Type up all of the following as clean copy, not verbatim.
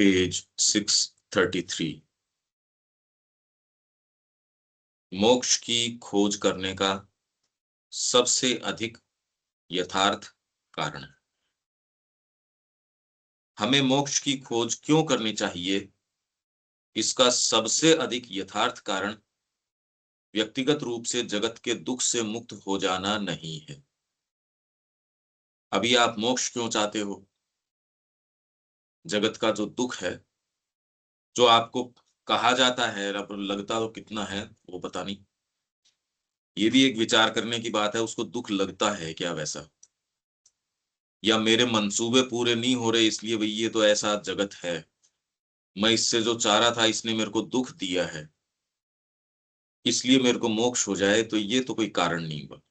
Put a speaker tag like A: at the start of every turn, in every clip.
A: Page 633। मोक्ष की खोज करने का सबसे अधिक यथार्थ कारण। हमें मोक्ष की खोज क्यों करनी चाहिए? इसका सबसे अधिक यथार्थ कारण व्यक्तिगत रूप से जगत के दुख से मुक्त हो जाना नहीं है। अभी आप मोक्ष क्यों चाहते हो? जगत का जो दुख है, जो आपको कहा जाता है, अब लगता तो कितना है वो पता नहीं। ये भी एक विचार करने की बात है, उसको दुख लगता है क्या वैसा? या मेरे मंसूबे पूरे नहीं हो रहे इसलिए भाई ये तो ऐसा जगत है, मैं इससे जो चाह रहा था इसने मेरे को दुख दिया है, इसलिए मेरे को मोक्ष हो जाए, तो ये तो कोई कारण नहीं हुआ।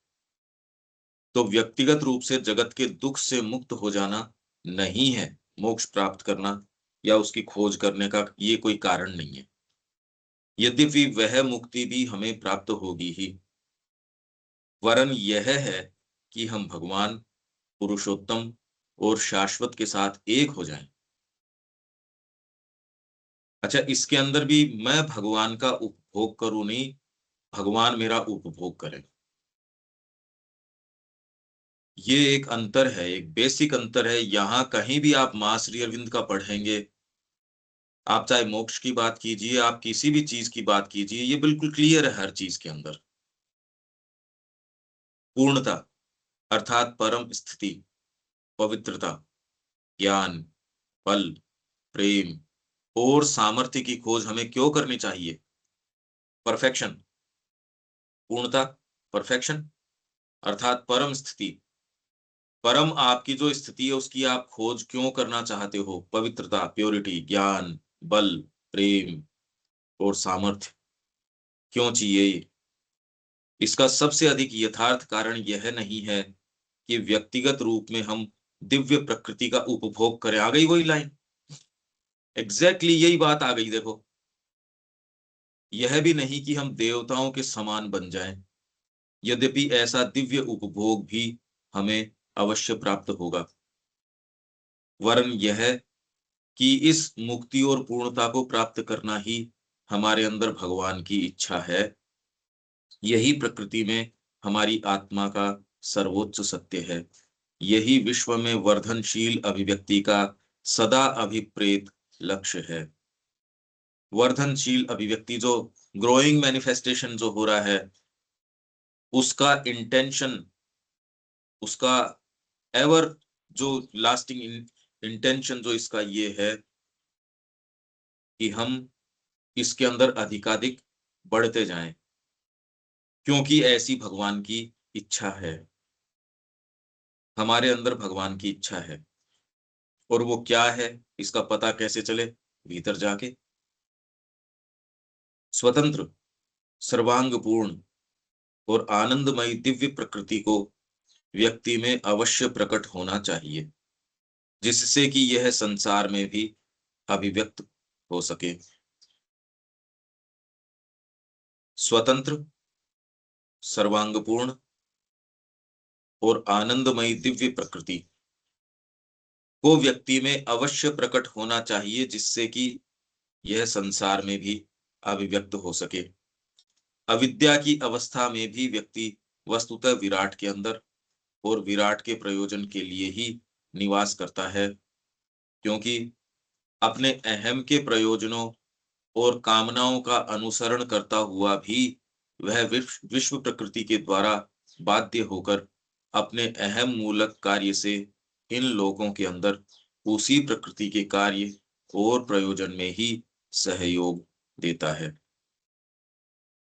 A: तो व्यक्तिगत रूप से जगत के दुख से मुक्त हो जाना नहीं है मोक्ष प्राप्त करना या उसकी खोज करने का, ये कोई कारण नहीं है। यद्यपि वह मुक्ति भी हमें प्राप्त होगी ही, वरन यह है कि हम भगवान, पुरुषोत्तम और शाश्वत के साथ एक हो जाएं। अच्छा, इसके अंदर भी मैं भगवान का उपभोग करूं नहीं, भगवान मेरा उपभोग करे। ये एक अंतर है, एक बेसिक अंतर है। यहां कहीं भी आप मां श्री अरविंद का पढ़ेंगे, आप चाहे मोक्ष की बात कीजिए, आप किसी भी चीज की बात कीजिए, ये बिल्कुल क्लियर है हर चीज के अंदर। पूर्णता अर्थात परम स्थिति, पवित्रता, ज्ञान, बल, प्रेम और सामर्थ्य की खोज हमें क्यों करनी चाहिए? परफेक्शन, पूर्णता, परफेक्शन अर्थात परम स्थिति। परम आपकी जो स्थिति है उसकी आप खोज क्यों करना चाहते हो? पवित्रता, प्योरिटी, ज्ञान, बल, प्रेम और सामर्थ्य क्यों चाहिए ये? इसका सबसे अधिक यथार्थ कारण यह नहीं है कि व्यक्तिगत रूप में हम दिव्य प्रकृति का उपभोग करें। आ गई वही लाइन, एग्जैक्टली यही बात आ गई। देखो, यह भी नहीं कि हम देवताओं के समान बन जाएं, यद्यपि ऐसा दिव्य उपभोग भी हमें अवश्य प्राप्त होगा, वरन यह कि इस मुक्ति और पूर्णता को प्राप्त करना ही हमारे अंदर भगवान की इच्छा है। यही प्रकृति में हमारी आत्मा का सर्वोच्च सत्य है। यही विश्व में वर्धनशील अभिव्यक्ति का सदा अभिप्रेत लक्ष्य है। वर्धनशील अभिव्यक्ति, जो ग्रोइंग मैनिफेस्टेशन जो हो रहा है, उसका इंटेंशन, उसका एवर जो लास्टिंग इंटेंशन जो इसका ये है कि हम इसके अंदर अधिकाधिक बढ़ते जाएं, क्योंकि ऐसी भगवान की इच्छा है। हमारे अंदर भगवान की इच्छा है, और वो क्या है इसका पता कैसे चले? भीतर जाके। स्वतंत्र, सर्वांगपूर्ण और आनंदमयी दिव्य प्रकृति को व्यक्ति में अवश्य प्रकट होना चाहिए, जिससे कि यह संसार में भी अभिव्यक्त हो सके। स्वतंत्र, सर्वांगपूर्ण और आनंदमयी दिव्य प्रकृति को व्यक्ति में अवश्य प्रकट होना चाहिए, जिससे कि यह संसार में भी अभिव्यक्त हो सके। अविद्या की अवस्था में भी व्यक्ति वस्तुतः विराट के अंदर और विराट के प्रयोजन के लिए ही निवास करता है, क्योंकि अपने अहम के प्रयोजनों और कामनाओं का अनुसरण करता हुआ भी वह विश्व प्रकृति के द्वारा बाध्य होकर अपने अहम मूलक कार्य से इन लोगों के अंदर उसी प्रकृति के कार्य और प्रयोजन में ही सहयोग देता है।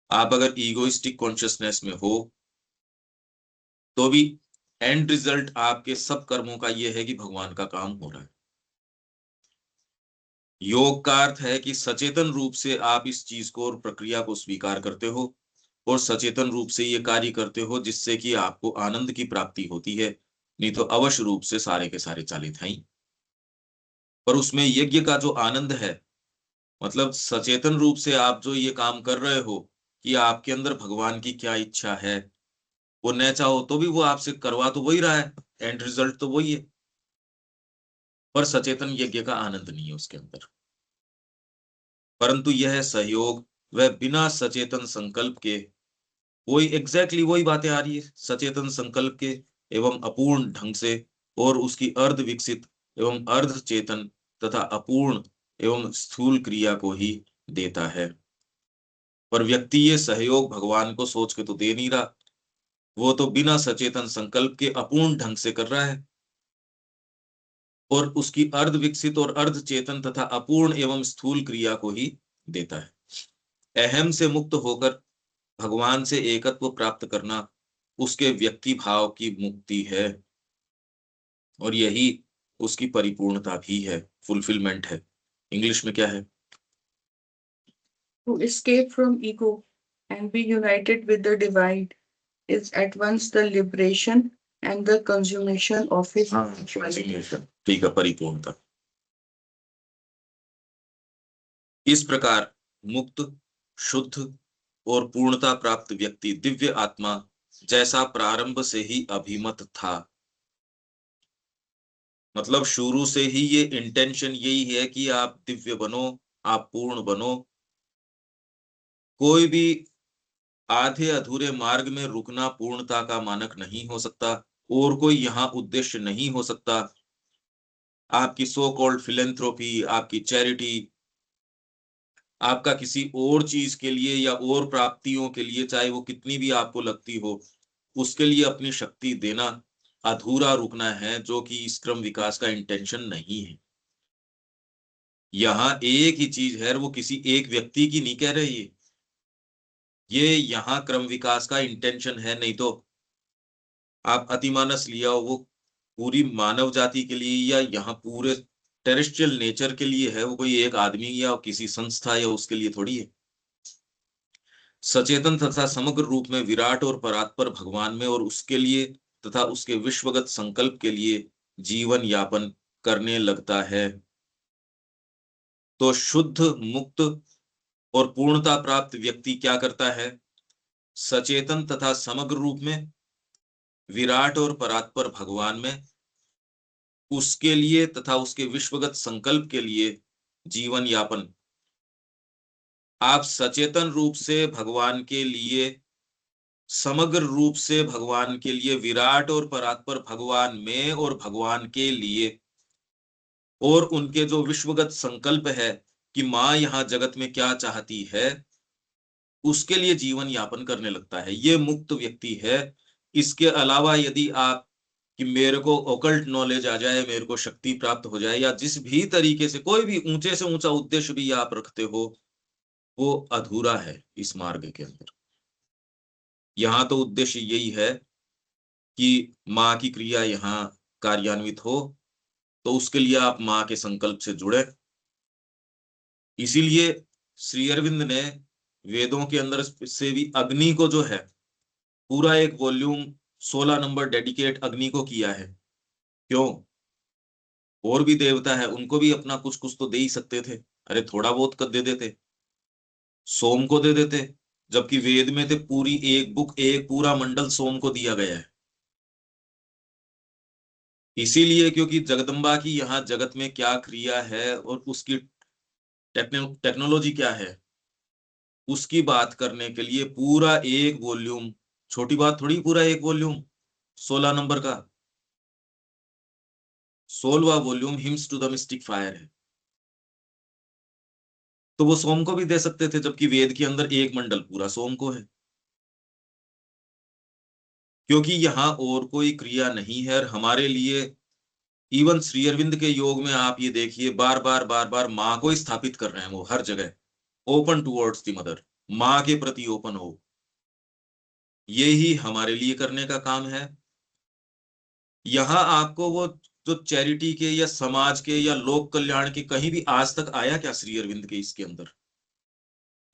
A: आप अगर ईगोइस्टिक कॉन्शियसनेस में हो तो भी एंड रिजल्ट आपके सब कर्मों का यह है कि भगवान का काम हो रहा है। योग का अर्थ है कि सचेतन रूप से आप इस चीज को और प्रक्रिया को स्वीकार करते हो और सचेतन रूप से ये कार्य करते हो, जिससे कि आपको आनंद की प्राप्ति होती है। नहीं तो अवश्य रूप से सारे के सारे चालित हैं। पर उसमें यज्ञ का जो आनंद है, मतलब सचेतन रूप से आप जो ये काम कर रहे हो कि आपके अंदर भगवान की क्या इच्छा है, वो न चाहो तो भी वो आपसे करवा तो वही रहा है, एंड रिजल्ट तो वही है। पर सचेतन यज्ञ का आनंद नहीं है उसके अंदर। परंतु यह सहयोग वह बिना सचेतन संकल्प के, वही एग्जैक्टली वही बातें आ रही है, सचेतन संकल्प के एवं अपूर्ण ढंग से, और उसकी अर्ध विकसित एवं अर्ध चेतन तथा अपूर्ण एवं स्थूल क्रिया को ही देता है। पर व्यक्ति ये सहयोग भगवान को सोच के तो दे नहीं रहा, वो तो बिना सचेतन संकल्प के अपूर्ण ढंग से कर रहा है, और उसकी अर्ध विकसित और अर्ध चेतन तथा अपूर्ण एवं स्थूल क्रिया को ही देता है। अहम से मुक्त होकर भगवान से एकत्व प्राप्त करना उसके व्यक्ति भाव की मुक्ति है, और यही उसकी परिपूर्णता भी है, फुलफिलमेंट है। इंग्लिश में क्या है?
B: To escape from ego and be united with the divine is at once the liberation and the consummation of his spirituality.
A: ठीक है, परिपूर्णता। इस प्रकार मुक्त, शुद्ध और पूर्णता प्राप्त व्यक्ति दिव्य आत्मा जैसा प्रारंभ से ही अभिमत था, मतलब शुरू से ही ये इंटेंशन यही है कि आप दिव्य बनो, आप पूर्ण बनो। कोई भी आधे अधूरे मार्ग में रुकना पूर्णता का मानक नहीं हो सकता, और कोई यहाँ उद्देश्य नहीं हो सकता। आपकी सो कॉल्ड फिलेंथ्रोपी, आपकी चैरिटी, आपका किसी और चीज के लिए या और प्राप्तियों के लिए, चाहे वो कितनी भी आपको लगती हो, उसके लिए अपनी शक्ति देना अधूरा रुकना है, जो कि इस क्रम विकास का इंटेंशन नहीं है। यहाँ एक ही चीज है, वो किसी एक व्यक्ति की नहीं कह रही है, ये यहाँ क्रम विकास का इंटेंशन है। नहीं तो आप अतिमानस लिया हो, वो पूरी मानव जाति के लिए या यहाँ पूरे टेरेस्ट्रियल नेचर के लिए है, वो कोई एक आदमी या किसी संस्था या उसके लिए थोड़ी है। सचेतन तथा समग्र रूप में विराट और परात्पर भगवान में और उसके लिए तथा उसके विश्वगत संकल्प के लिए जीवन यापन करने लगता है, तो शुद्ध, मुक्त और पूर्णता प्राप्त व्यक्ति क्या करता है? सचेतन तथा समग्र रूप में विराट और परात्पर भगवान में, उसके लिए तथा उसके विश्वगत संकल्प के लिए जीवन यापन। आप सचेतन रूप से भगवान के लिए, समग्र रूप से भगवान के लिए, विराट और परात्पर भगवान में और भगवान के लिए, और उनके जो विश्वगत संकल्प है कि माँ यहाँ जगत में क्या चाहती है, उसके लिए जीवन यापन करने लगता है, ये मुक्त व्यक्ति है। इसके अलावा यदि आप कि मेरे को ओकल्ट नॉलेज आ जाए, मेरे को शक्ति प्राप्त हो जाए, या जिस भी तरीके से कोई भी ऊंचे से ऊंचा उद्देश्य भी आप रखते हो, वो अधूरा है इस मार्ग के अंदर। यहाँ तो उद्देश्य यही है कि माँ की क्रिया यहाँ कार्यान्वित हो, तो उसके लिए आप माँ के संकल्प से जुड़े। इसीलिए श्री अरविंद ने वेदों के अंदर से भी अग्नि को जो है पूरा एक वॉल्यूम 16 नंबर डेडिकेट अग्नि को किया है। क्यों? और भी देवता है, उनको भी अपना कुछ कुछ तो दे ही सकते थे, अरे थोड़ा बहुत कर दे देते, सोम को दे देते, जबकि वेद में थे पूरी एक बुक, एक पूरा मंडल सोम को दिया गया है। इसीलिए क्योंकि जगदम्बा की यहाँ जगत में क्या क्रिया है और उसकी टेक्नोलॉजी क्या है, उसकी बात करने के लिए पूरा एक वॉल्यूम, छोटी बात थोड़ी, पूरा एक वॉल्यूम 16 नंबर का, 16वां volume hymns to the mystic fire है। तो वो सोम को भी दे सकते थे, जबकि वेद के अंदर एक मंडल पूरा सोम को है, क्योंकि यहाँ और कोई क्रिया नहीं है। और हमारे लिए इवन श्री अरविंद के योग में आप ये देखिए, बार बार बार बार माँ को स्थापित कर रहे हैं वो हर जगह, ओपन टूवर्ड्स द मदर, माँ के प्रति ओपन हो। यही हमारे लिए करने का काम है। यहाँ आपको वो जो चैरिटी के या समाज के या लोक कल्याण के कहीं भी आज तक आया क्या श्री अरविंद के इसके अंदर?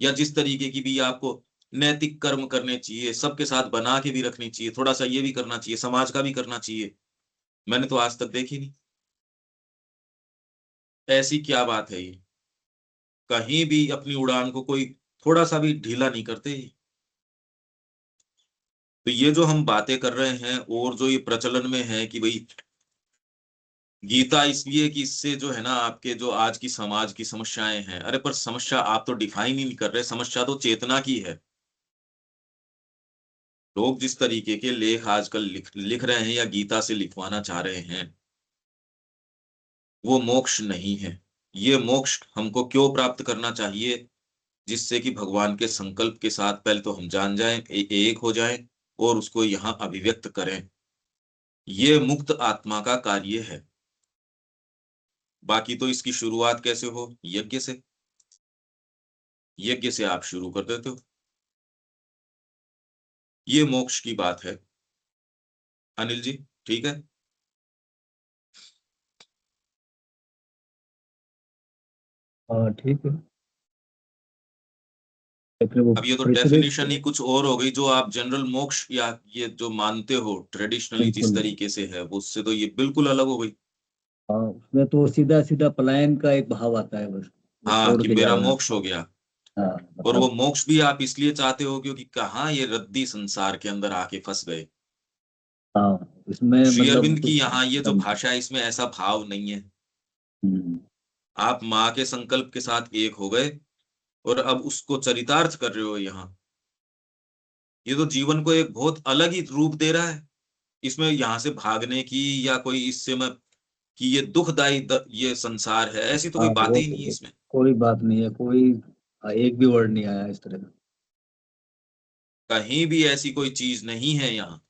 A: या जिस तरीके की भी आपको नैतिक कर्म करने चाहिए, सबके साथ बना के भी रखनी चाहिए, थोड़ा सा ये भी करना चाहिए, समाज का भी करना चाहिए, मैंने तो आज तक देखी नहीं। ऐसी क्या बात है ये? कहीं भी अपनी उड़ान को कोई थोड़ा सा भी ढीला नहीं करते। तो ये जो हम बातें कर रहे हैं और जो ये प्रचलन में है कि भाई गीता इसलिए कि इससे जो है ना आपके जो आज की समाज की समस्याएं हैं, अरे पर समस्या आप तो डिफाइन ही नहीं कर रहे, समस्या तो चेतना की है। लोग जिस तरीके के लेख आजकल लिख रहे हैं या गीता से लिखवाना चाह रहे हैं, वो मोक्ष नहीं है। ये मोक्ष हमको क्यों प्राप्त करना चाहिए? जिससे कि भगवान के संकल्प के साथ पहले तो हम जान जाएं, एक हो जाएं और उसको यहाँ अभिव्यक्त करें। ये मुक्त आत्मा का कार्य है। बाकी तो इसकी शुरुआत कैसे हो? यज्ञ से। यज्ञ से आप शुरू कर देते हो। ये मोक्ष की बात है। अनिल जी, ठीक है।
C: हाँ ठीक है। लेकिन वो
A: अब ये तो
C: प्रेसिडेंट।
A: डेफिनेशन ही कुछ और हो गई, जो आप जनरल मोक्ष या ये जो मानते हो ट्रेडिशनली जिस
C: बिल्कुल।
A: तरीके से है, वो उससे तो ये बिल्कुल अलग हो गई।
C: हाँ, उसमें तो सीधा सीधा पलायन का एक भाव आता है, बस वो
A: हाँ,
C: छोड़
A: कि
C: के
A: मेरा
C: जाना।
A: मोक्ष हो गया।
C: हाँ
A: और वो
C: मतलब।
A: मोक्ष भी आप इसलिए चाहते हो क्योंकि कहाँ ये रद्दी संसार के अंदर आके फंस गए।
C: हाँ इसमें
A: श्री
C: मतलब
A: अरविंद की
C: कुछ
A: यहाँ ये जो
C: कम।
A: भाषा है, इसमें ऐसा भाव नहीं है।
C: हम्म।
A: आप माँ के संकल्प के साथ एक हो गए और अब उसको चरितार्थ कर रहे हो यहाँ। ये तो जीवन को एक बहुत अलग ही रूप दे रहा है। इसमें यहाँ से भागने की या कोई इससे मैं कि ये दुखदाई ये संसार है, ऐसी तो
C: हाँ
A: कोई बात
C: वो
A: ही नहीं है इसमें।
C: कोई बात नहीं है, कोई एक भी वर्ड नहीं आया इस तरह का।
A: कहीं भी ऐसी कोई चीज नहीं है यहाँ।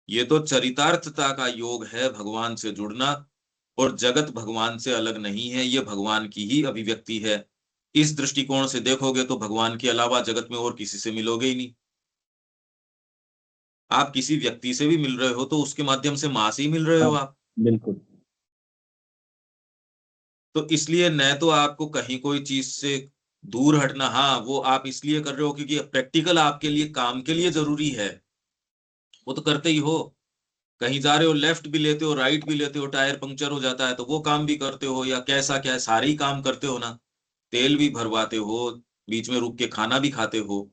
A: ये तो चरितार्थता का योग है, भगवान से जुड़ना। और जगत भगवान से अलग नहीं है, ये भगवान की ही अभिव्यक्ति है। इस दृष्टिकोण से देखोगे तो भगवान के अलावा जगत में और किसी से मिलोगे ही नहीं। आप किसी व्यक्ति से भी मिल रहे हो तो उसके माध्यम से मां से ही मिल रहे
C: हाँ
A: हो आप।
C: बिल्कुल।
A: तो इसलिए न तो आपको कहीं कोई चीज से दूर हटना, हाँ वो आप इसलिए कर रहे हो क्योंकि प्रैक्टिकल आपके लिए काम के लिए जरूरी है, वो तो करते ही हो। कहीं जा रहे हो, लेफ्ट भी लेते हो राइट भी लेते हो, टायर पंक्चर हो जाता है तो वो काम भी करते हो, या कैसा क्या है, सारे ही काम करते हो ना। तेल भी भरवाते हो, बीच में रुक के खाना भी खाते हो।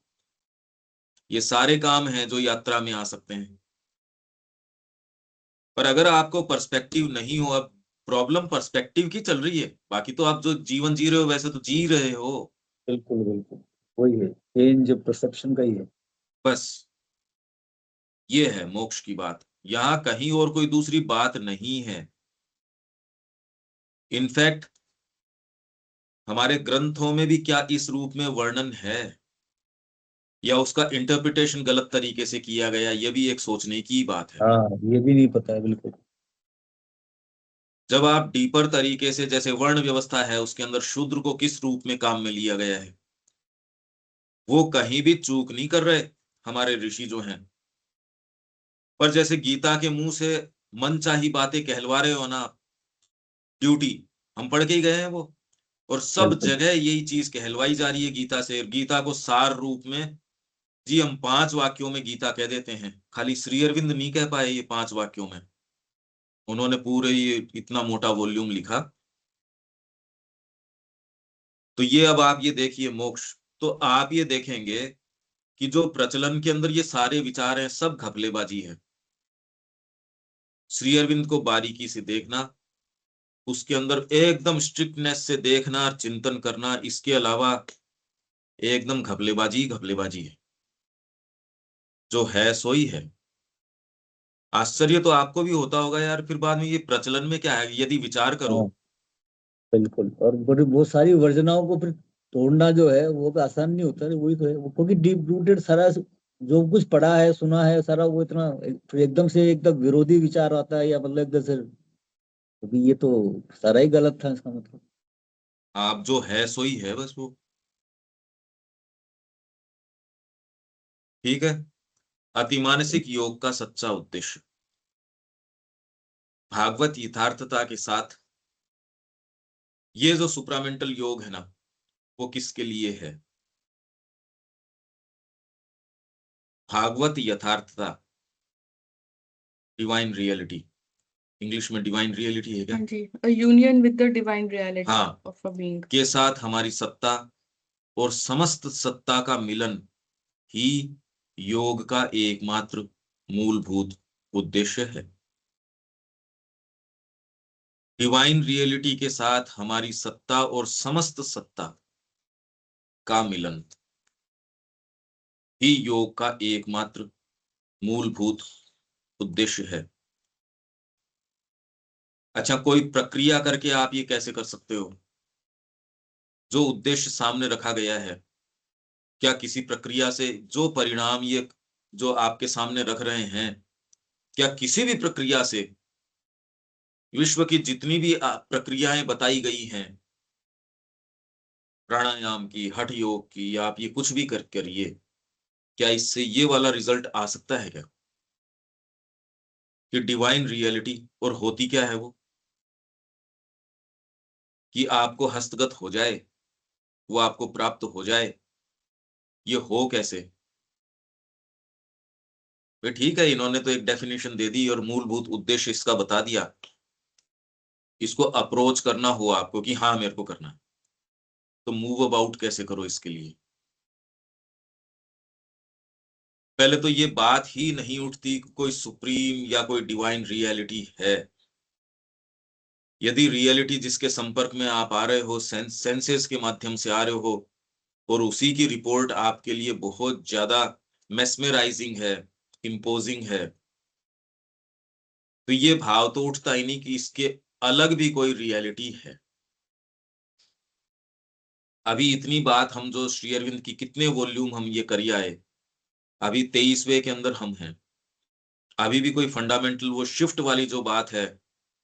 A: ये सारे काम हैं जो यात्रा में आ सकते हैं। पर अगर आपको पर्सपेक्टिव नहीं हो, अब प्रॉब्लम पर्सपेक्टिव की चल रही है, बाकी तो आप जो जीवन जी रहे हो वैसे तो जी रहे हो।
C: बिल्कुल बिल्कुल वही है, चेंज परसेप्शन का ही है।
A: बस ये है मोक्ष की बात। यहाँ कहीं और कोई दूसरी बात नहीं है। इनफैक्ट हमारे ग्रंथों में भी क्या इस रूप में वर्णन है, या उसका इंटरप्रिटेशन गलत तरीके से किया गया, ये भी एक सोचने की बात है।
C: हाँ ये भी नहीं पता है बिल्कुल।
A: जब आप डीपर तरीके से, जैसे वर्ण व्यवस्था है उसके अंदर शूद्र को किस रूप में काम में लिया गया है, वो कहीं भी चूक नहीं कर रहे हमारे ऋषि जो हैं। पर जैसे गीता के मुंह से मनचाही बातें कहलवा रहे हो ना आप, ड्यूटी, हम पढ़ के ही गए हैं वो। और सब
C: बिल्कुल।
A: जगह यही चीज कहलवाई जा रही है गीता से। गीता को सार रूप में, जी हम 5 वाक्यों में गीता कह देते हैं, खाली श्री अरविंद नहीं कह पाए ये 5 वाक्यों में। उन्होंने पूरे ये इतना मोटा वॉल्यूम लिखा। तो ये अब आप ये देखिए मोक्ष, तो आप ये देखेंगे कि जो प्रचलन के अंदर ये सारे विचार हैं सब घपलेबाजी है। श्री अरविंद को बारीकी से देखना, उसके अंदर एकदम स्ट्रिक्टनेस से देखना और चिंतन करना, इसके अलावा एकदम घपलेबाजी ही घपलेबाजी है। जो है सो ही है। आश्चर्य तो आपको भी होता होगा यार, फिर बाद में ये प्रचलन में क्या है यदि विचार करो।
C: हाँ बिल्कुल, और बड़ी बहुत सारी वर्जनाओं को फिर तोड़ना जो है वो भी आसान नहीं होता है, वही तो है वो, क्योंकि डीप रूटेड सारा जो कुछ पढ़ा है सुना है सारा वो इतना फिर एकदम से एकदम विरोधी विचार आता है, या मतलब एकदम से, क्योंकि ये तो सारा ही गलत था इसका मतलब।
A: आप जो है सो ही है बस वो। ठीक है। अतिमानसिक योग का सच्चा उद्देश्य, भागवत यथार्थता के साथ ये जो सुप्रामेंटल योग है ना, वो किसके लिए है? भागवत यथार्थता, डिवाइन रियलिटी। इंग्लिश में डिवाइन रियलिटी है क्या?
B: हाँ जी, a union with the divine reality
A: हाँ,
B: of a being.
A: के साथ हमारी सत्ता और समस्त सत्ता का मिलन ही योग का एकमात्र मूलभूत उद्देश्य है। डिवाइन रियलिटी के साथ हमारी सत्ता और समस्त सत्ता का मिलन ही योग का एकमात्र मूलभूत उद्देश्य है। अच्छा, कोई प्रक्रिया करके आप ये कैसे कर सकते हो? जो उद्देश्य सामने रखा गया है, क्या किसी प्रक्रिया से जो परिणाम ये जो आपके सामने रख रहे हैं, क्या किसी भी प्रक्रिया से विश्व की जितनी भी प्रक्रियाएं बताई गई हैं, प्राणायाम की, हठ योग की, या आप ये कुछ भी करिए, क्या इससे ये वाला रिजल्ट आ सकता है क्या कि डिवाइन रियलिटी, और होती क्या है वो, कि आपको हस्तगत हो जाए, वो आपको प्राप्त हो जाए? ये हो कैसे? वे ठीक है, इन्होंने तो एक डेफिनेशन दे दी और मूलभूत उद्देश्य इसका बता दिया। इसको अप्रोच करना हो आपको कि हाँ मेरे को करना है, तो मूव अबाउट कैसे करो इसके लिए? पहले तो ये बात ही नहीं उठती कोई सुप्रीम या कोई डिवाइन रियलिटी है। यदि रियलिटी जिसके संपर्क में आप आ रहे हो, सेंसेस के माध्यम से आ रहे हो, और उसी की रिपोर्ट आपके लिए बहुत ज्यादा मेस्मराइजिंग है, इम्पोजिंग है, तो ये भाव तो उठता ही नहीं कि इसके अलग भी कोई रियलिटी है। अभी इतनी बात हम जो श्री अरविंद की कितने वॉल्यूम हम ये करिए आए, अभी 23वें के अंदर हम हैं। अभी भी कोई फंडामेंटल वो शिफ्ट वाली जो बात है,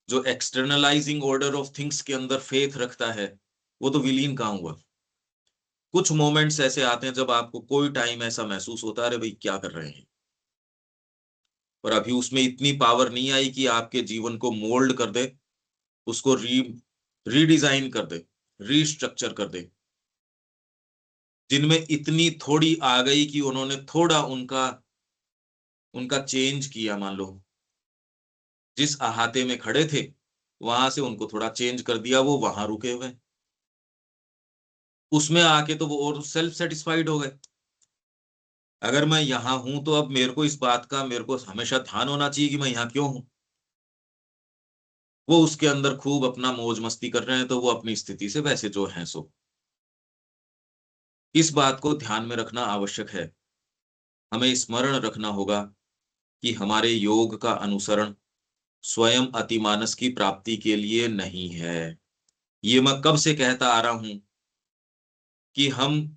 A: जो एक्सटर्नलाइजिंग ऑर्डर ऑफ थिंग्स के अंदर फेथ रखता है, वो तो विलीन कहाँ हुआ? कुछ मोमेंट्स ऐसे आते हैं जब आपको कोई टाइम ऐसा महसूस होता है, अरे भाई क्या कर रहे हैं, और अभी उसमें इतनी पावर नहीं आई कि आपके जीवन को मोल्ड कर दे, उसको रीडिजाइन कर दे, रीस्ट्रक्चर कर दे। जिनमें इतनी थोड़ी आ गई कि उन्होंने थोड़ा उनका उनका चेंज किया, मान लो जिस अहाते में खड़े थे वहां से उनको थोड़ा चेंज कर दिया, वो वहां रुके हुए, उसमें आके तो वो और सेल्फ सेटिस्फाइड हो गए। अगर मैं यहां हूं तो अब मेरे को इस बात का मेरे को हमेशा ध्यान होना चाहिए कि मैं यहाँ क्यों हूं। वो उसके अंदर खूब अपना मौज मस्ती कर रहे हैं, तो वो अपनी स्थिति से वैसे जो हैं सो। इस बात को ध्यान में रखना आवश्यक है। हमें स्मरण रखना होगा कि हमारे योग का अनुसरण स्वयं अतिमानस की प्राप्ति के लिए नहीं है। ये मैं कब से कहता आ रहा हूं कि हम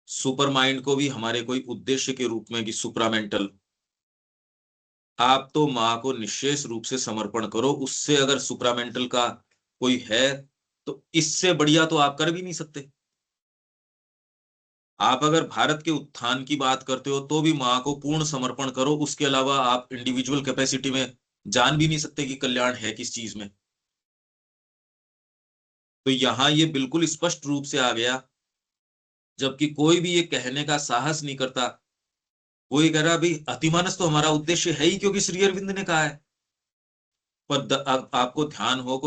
A: सुपर माइंड को भी हमारे कोई उद्देश्य के रूप में, कि सुप्रामेंटल, आप तो माँ को निश्चेष रूप से समर्पण करो। उससे अगर सुप्रामेंटल का कोई है तो इससे बढ़िया तो आप कर भी नहीं सकते। आप अगर भारत के उत्थान की बात करते हो तो भी माँ को पूर्ण समर्पण करो, उसके अलावा आप इंडिविजुअल कैपेसिटी में जान भी नहीं सकते कि कल्याण है किस चीज में। तो यहां ये बिल्कुल स्पष्ट रूप से आ गया, जबकि कोई भी ये कहने का साहस नहीं करता। वो ये कह रहा भाई अतिमानस तो हमारा उद्देश्य है ही, क्योंकि श्री अरविंद ने कहा है। पर आपको ध्यान हो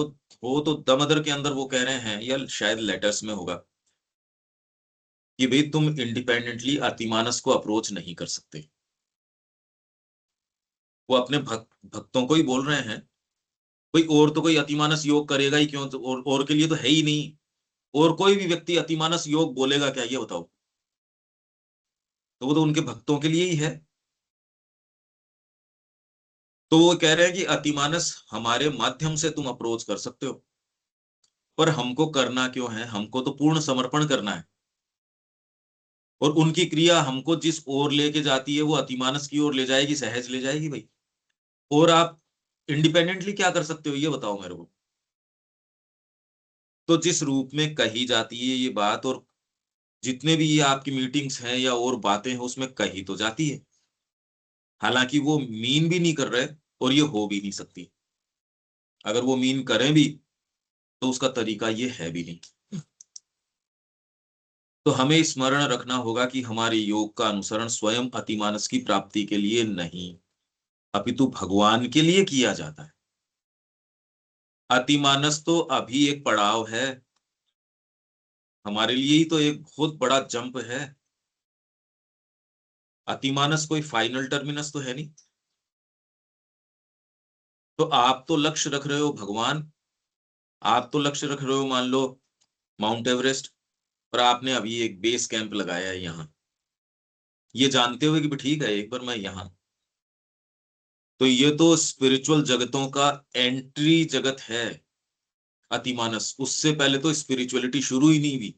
A: तो दमदर के अंदर वो कह रहे हैं, या शायद लेटर्स में होगा, कि भाई तुम इंडिपेंडेंटली अतिमानस को अप्रोच नहीं कर सकते। वो अपने भक्तों को ही बोल रहे हैं, भाई और तो कोई अतिमानस योग करेगा ही क्यों, तो और के लिए तो है ही नहीं। और कोई भी व्यक्ति अतिमानस योग बोलेगा क्या, ये बताओ? तो वो तो उनके भक्तों के लिए ही है। तो वो कह रहे हैं कि अतिमानस हमारे माध्यम से तुम अप्रोच कर सकते हो, पर हमको करना क्यों है? हमको तो पूर्ण समर्पण करना है, और उनकी क्रिया हमको जिस ओर लेके जाती है वो अतिमानस की ओर ले जाएगी, सहज ले जाएगी भाई। और आप इंडिपेंडेंटली क्या कर सकते हो, ये बताओ मेरे को? तो जिस रूप में कही जाती है ये बात, और जितने भी ये आपकी मीटिंग्स हैं या और बातें हैं, उसमें कही तो जाती है, हालांकि वो मीन भी नहीं कर रहे, और ये हो भी नहीं सकती। अगर वो मीन करें भी तो उसका तरीका ये है भी नहीं। तो हमें स्मरण रखना होगा कि हमारे योग का अनुसरण स्वयं अतिमानस की प्राप्ति के लिए नहीं, अपितु भगवान के लिए किया जाता है। अतिमानस तो अभी एक पड़ाव है, हमारे लिए ही तो एक बहुत बड़ा जंप है। अतिमानस कोई फाइनल टर्मिनस तो है नहीं। तो आप तो लक्ष्य रख रहे हो भगवान, आप तो लक्ष्य रख रहे हो मान लो माउंट एवरेस्ट, पर आपने अभी एक बेस कैंप लगाया है यहाँ, ये जानते हुए कि ठीक है एक बार मैं यहाँ, तो ये तो स्पिरिचुअल जगतों का एंट्री जगत है अतिमानस, उससे पहले तो स्पिरिचुअलिटी शुरू ही नहीं हुई।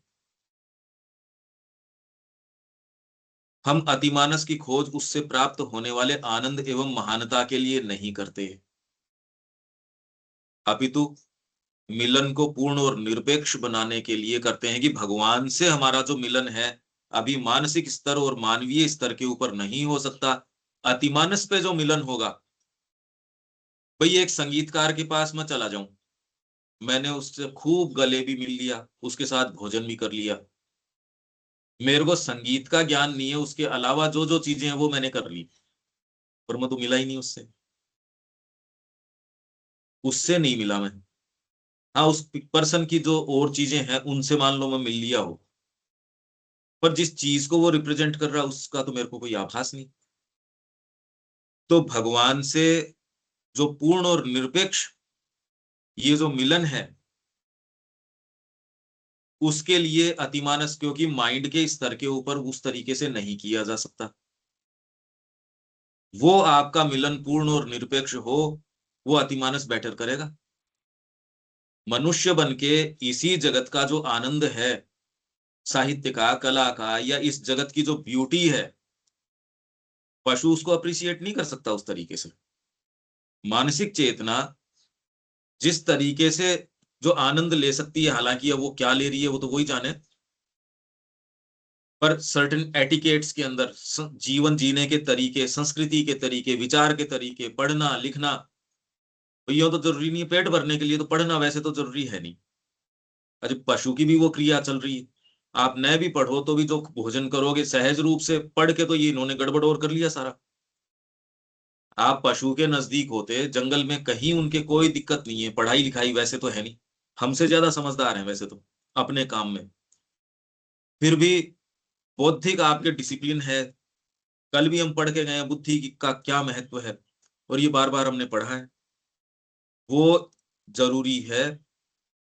A: हम अतिमानस की खोज उससे प्राप्त होने वाले आनंद एवं महानता के लिए नहीं करते, अपितु मिलन को पूर्ण और निरपेक्ष बनाने के लिए करते हैं कि भगवान से हमारा जो मिलन है अभी मानसिक स्तर और मानवीय स्तर के ऊपर नहीं हो सकता, अतिमानस पे जो मिलन होगा, भाई एक संगीतकार के पास मैं चला जाऊं, मैंने उससे खूब गले भी मिल लिया, उसके साथ भोजन भी कर लिया, मेरे को संगीत का ज्ञान नहीं है, उसके अलावा जो जो चीजें हैं वो मैंने कर ली, पर मैं तो मिला ही नहीं उससे, उससे नहीं मिला मैं। हाँ उस पर्सन की जो और चीजें हैं उनसे मान लो मैं मिल लिया हो, पर जिस चीज को वो रिप्रेजेंट कर रहा है उसका तो मेरे को कोई आभास नहीं। तो भगवान से जो पूर्ण और निरपेक्ष ये जो मिलन है, उसके लिए अतिमानस, क्योंकि माइंड के स्तर के ऊपर उस तरीके से नहीं किया जा सकता, वो आपका मिलन पूर्ण और निरपेक्ष हो, वो अतिमानस बेटर करेगा। मनुष्य बन के इसी जगत का जो आनंद है, साहित्य का, कला का, या इस जगत की जो ब्यूटी है, पशु उसको अप्रिशिएट नहीं कर सकता उस तरीके से। मानसिक चेतना जिस तरीके से जो आनंद ले सकती है, हालांकि अब वो क्या ले रही है वो तो वही जाने, पर सर्टेन एटिकेट्स के अंदर जीवन जीने के तरीके, संस्कृति के तरीके, विचार के तरीके, पढ़ना लिखना, ये तो जरूरी नहीं है, पेट भरने के लिए तो पढ़ना वैसे तो जरूरी है नहीं, अरे पशु की भी वो क्रिया चल रही है, आप न भी पढ़ो तो भी जो भोजन करोगे सहज रूप से पढ़ के, तो ये इन्होंने गड़बड़ और कर लिया सारा। आप पशु के नजदीक होते जंगल में, कहीं उनके कोई दिक्कत नहीं है, पढ़ाई लिखाई वैसे तो है नहीं, हमसे ज्यादा समझदार हैं वैसे तो अपने काम में, फिर भी बौद्धिक आपके डिसिप्लिन है। कल भी हम पढ़ के गए बुद्धि का क्या महत्व है, और ये बार बार हमने पढ़ा है, वो जरूरी है,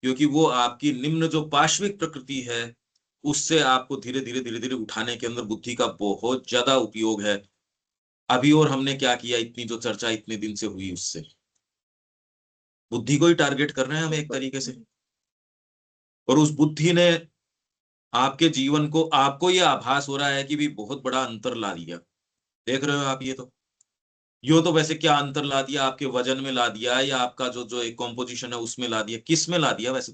A: क्योंकि वो आपकी निम्न जो पाश्विक प्रकृति है उससे आपको धीरे धीरे धीरे धीरे उठाने के अंदर बुद्धि का बहुत ज्यादा उपयोग है। अभी और हमने क्या किया, इतनी जो चर्चा इतने दिन से हुई उससे बुद्धि को ही टारगेट कर रहे हैं हम एक तरीके से, और उस बुद्धि ने आपके जीवन को, आपको ये आभास हो रहा है कि भी बहुत बड़ा अंतर ला दिया, देख रहे हो आप, ये तो यो तो वैसे क्या अंतर ला दिया, आपके वजन में ला दिया, या आपका जो जो एक कॉम्पोजिशन है उसमें ला दिया, किस में ला दिया वैसे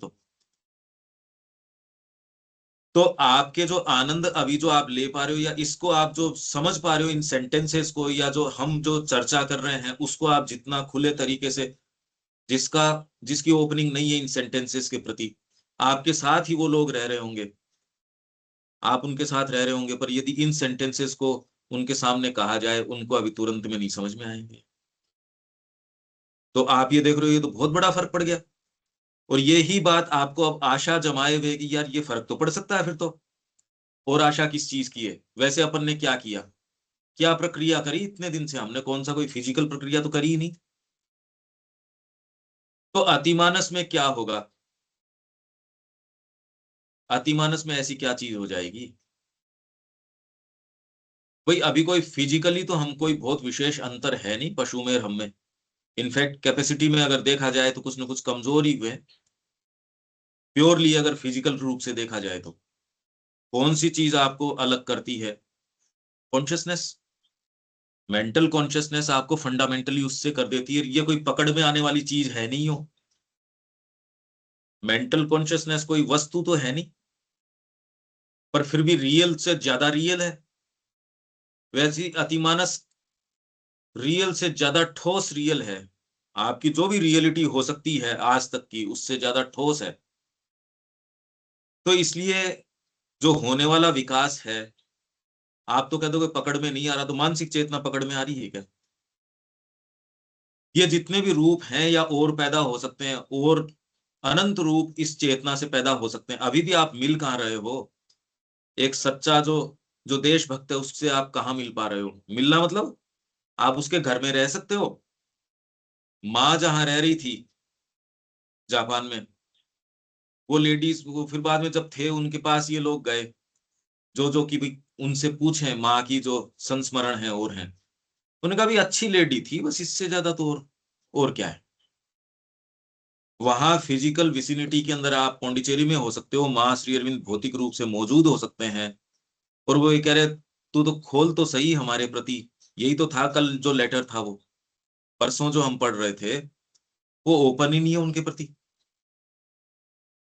A: तो आपके जो आनंद अभी जो आप ले पा रहे हो, या इसको आप जो समझ पा रहे हो इन सेंटेंसेस को, या जो हम जो चर्चा कर रहे हैं उसको आप जितना खुले तरीके से, जिसका जिसकी ओपनिंग नहीं है इन सेंटेंसेस के प्रति, आपके साथ ही वो लोग रह रहे होंगे, आप उनके साथ रह रहे होंगे, पर यदि इन सेंटेंसेस को उनके सामने कहा जाए, उनको अभी तुरंत में नहीं समझ में आएंगे। तो आप ये देख रहे हो, ये तो बहुत बड़ा फर्क पड़ गया, और ये ही बात आपको अब आशा जमाए हुए कि यार ये फर्क तो पड़ सकता है फिर तो। और आशा किस चीज की है, वैसे अपन ने क्या किया, क्या प्रक्रिया करी इतने दिन से, हमने कौन सा कोई फिजिकल प्रक्रिया तो करी ही नहीं। तो अतिमानस में क्या होगा, अतिमानस में ऐसी क्या चीज हो जाएगी, भाई अभी कोई फिजिकली तो हम कोई बहुत विशेष अंतर है नहीं पशु में और हम में, इनफैक्ट कैपेसिटी में अगर देखा जाए तो कुछ ना कुछ कमजोर ही हुए, प्योरली अगर फिजिकल रूप से देखा जाए तो। कौन सी चीज आपको अलग करती है, कॉन्शियसनेस, मेंटल कॉन्शियसनेस आपको फंडामेंटली उससे कर देती है, ये कोई पकड़ में आने वाली चीज है नहीं हो, मेंटल कॉन्शियसनेस कोई वस्तु तो है नहीं, पर फिर भी रियल से ज्यादा रियल है, वैसी अतिमानस रियल से ज्यादा ठोस रियल है, आपकी जो भी रियलिटी हो सकती है आज तक की उससे ज्यादा ठोस है। तो इसलिए जो होने वाला विकास है, आप तो कह दोगे पकड़ में नहीं आ रहा, तो मानसिक चेतना पकड़ में आ रही है क्या, ये जितने भी रूप हैं या और पैदा हो सकते हैं, और अनंत रूप इस चेतना से पैदा हो सकते हैं, अभी भी आप मिल कहाँ रहे हो, एक सच्चा जो जो देशभक्त है उससे आप कहाँ मिल पा रहे हो, मिलना मतलब आप उसके घर में रह सकते हो, माँ जहां रह रही थी जापान में, वो लेडीज, वो फिर बाद में जब थे उनके पास ये लोग गए, जो कि भी उनसे पूछे माँ की जो संस्मरण है और हैं, उन्होंने कहा भी अच्छी लेडी थी, बस इससे ज्यादा तो और क्या है। वहां फिजिकल विसिनिटी के अंदर आप पौंडीचेरी में हो सकते हो, माँ श्री अरविंद भौतिक रूप से मौजूद हो सकते हैं, और वो ये कह रहे तू तो खोल तो सही हमारे प्रति। यही तो था कल जो लेटर था, वो परसों जो हम पढ़ रहे थे, वो ओपन ही नहीं है उनके प्रति।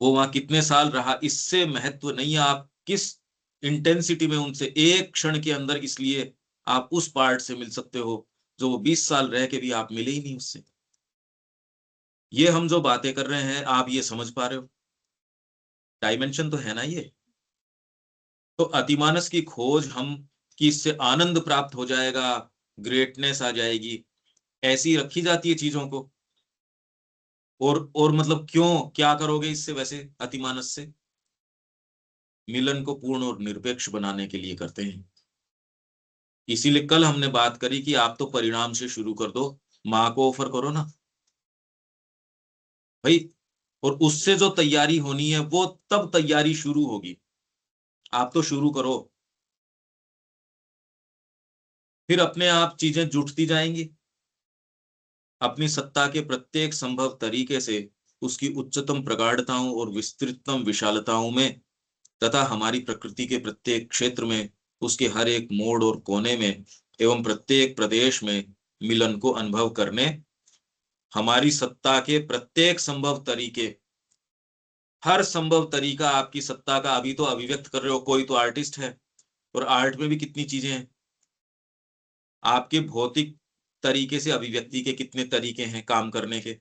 A: वो वहां कितने साल रहा इससे महत्व नहीं है, आप किस इंटेंसिटी में उनसे एक क्षण के अंदर, इसलिए आप उस पार्ट से मिल सकते हो जो वो 20 साल रह के भी आप मिले ही नहीं उससे। ये हम जो बातें कर रहे हैं, आप ये समझ पा रहे हो? डायमेंशन तो है ना ये। तो अतिमानस की खोज हम कि इससे आनंद प्राप्त हो जाएगा, ग्रेटनेस आ जाएगी, ऐसी रखी जाती है चीजों को। और मतलब क्यों, क्या करोगे इससे वैसे अतिमानस से? मिलन को पूर्ण और निरपेक्ष बनाने के लिए करते हैं। इसीलिए कल हमने बात करी कि आप तो परिणाम से शुरू कर दो, माँ को ऑफर करो ना भाई, और उससे जो तैयारी होनी है वो तब तैयारी शुरू होगी। आप तो शुरू करो, फिर अपने आप चीजें जुटती जाएंगी। अपनी सत्ता के प्रत्येक संभव तरीके से उसकी उच्चतम प्रगाढ़ताओं और विस्तृततम विशालताओं में, तथा हमारी प्रकृति के प्रत्येक क्षेत्र में, उसके हर एक मोड़ और कोने में एवं प्रत्येक प्रदेश में मिलन को अनुभव करने, हमारी सत्ता के प्रत्येक संभव तरीके, हर संभव तरीका आपकी सत्ता का अभी तो अभिव्यक्त कर रहे हो। कोई तो आर्टिस्ट है, और आर्ट में भी कितनी चीजें हैं। आपके भौतिक तरीके से अभिव्यक्ति के कितने तरीके हैं काम करने के।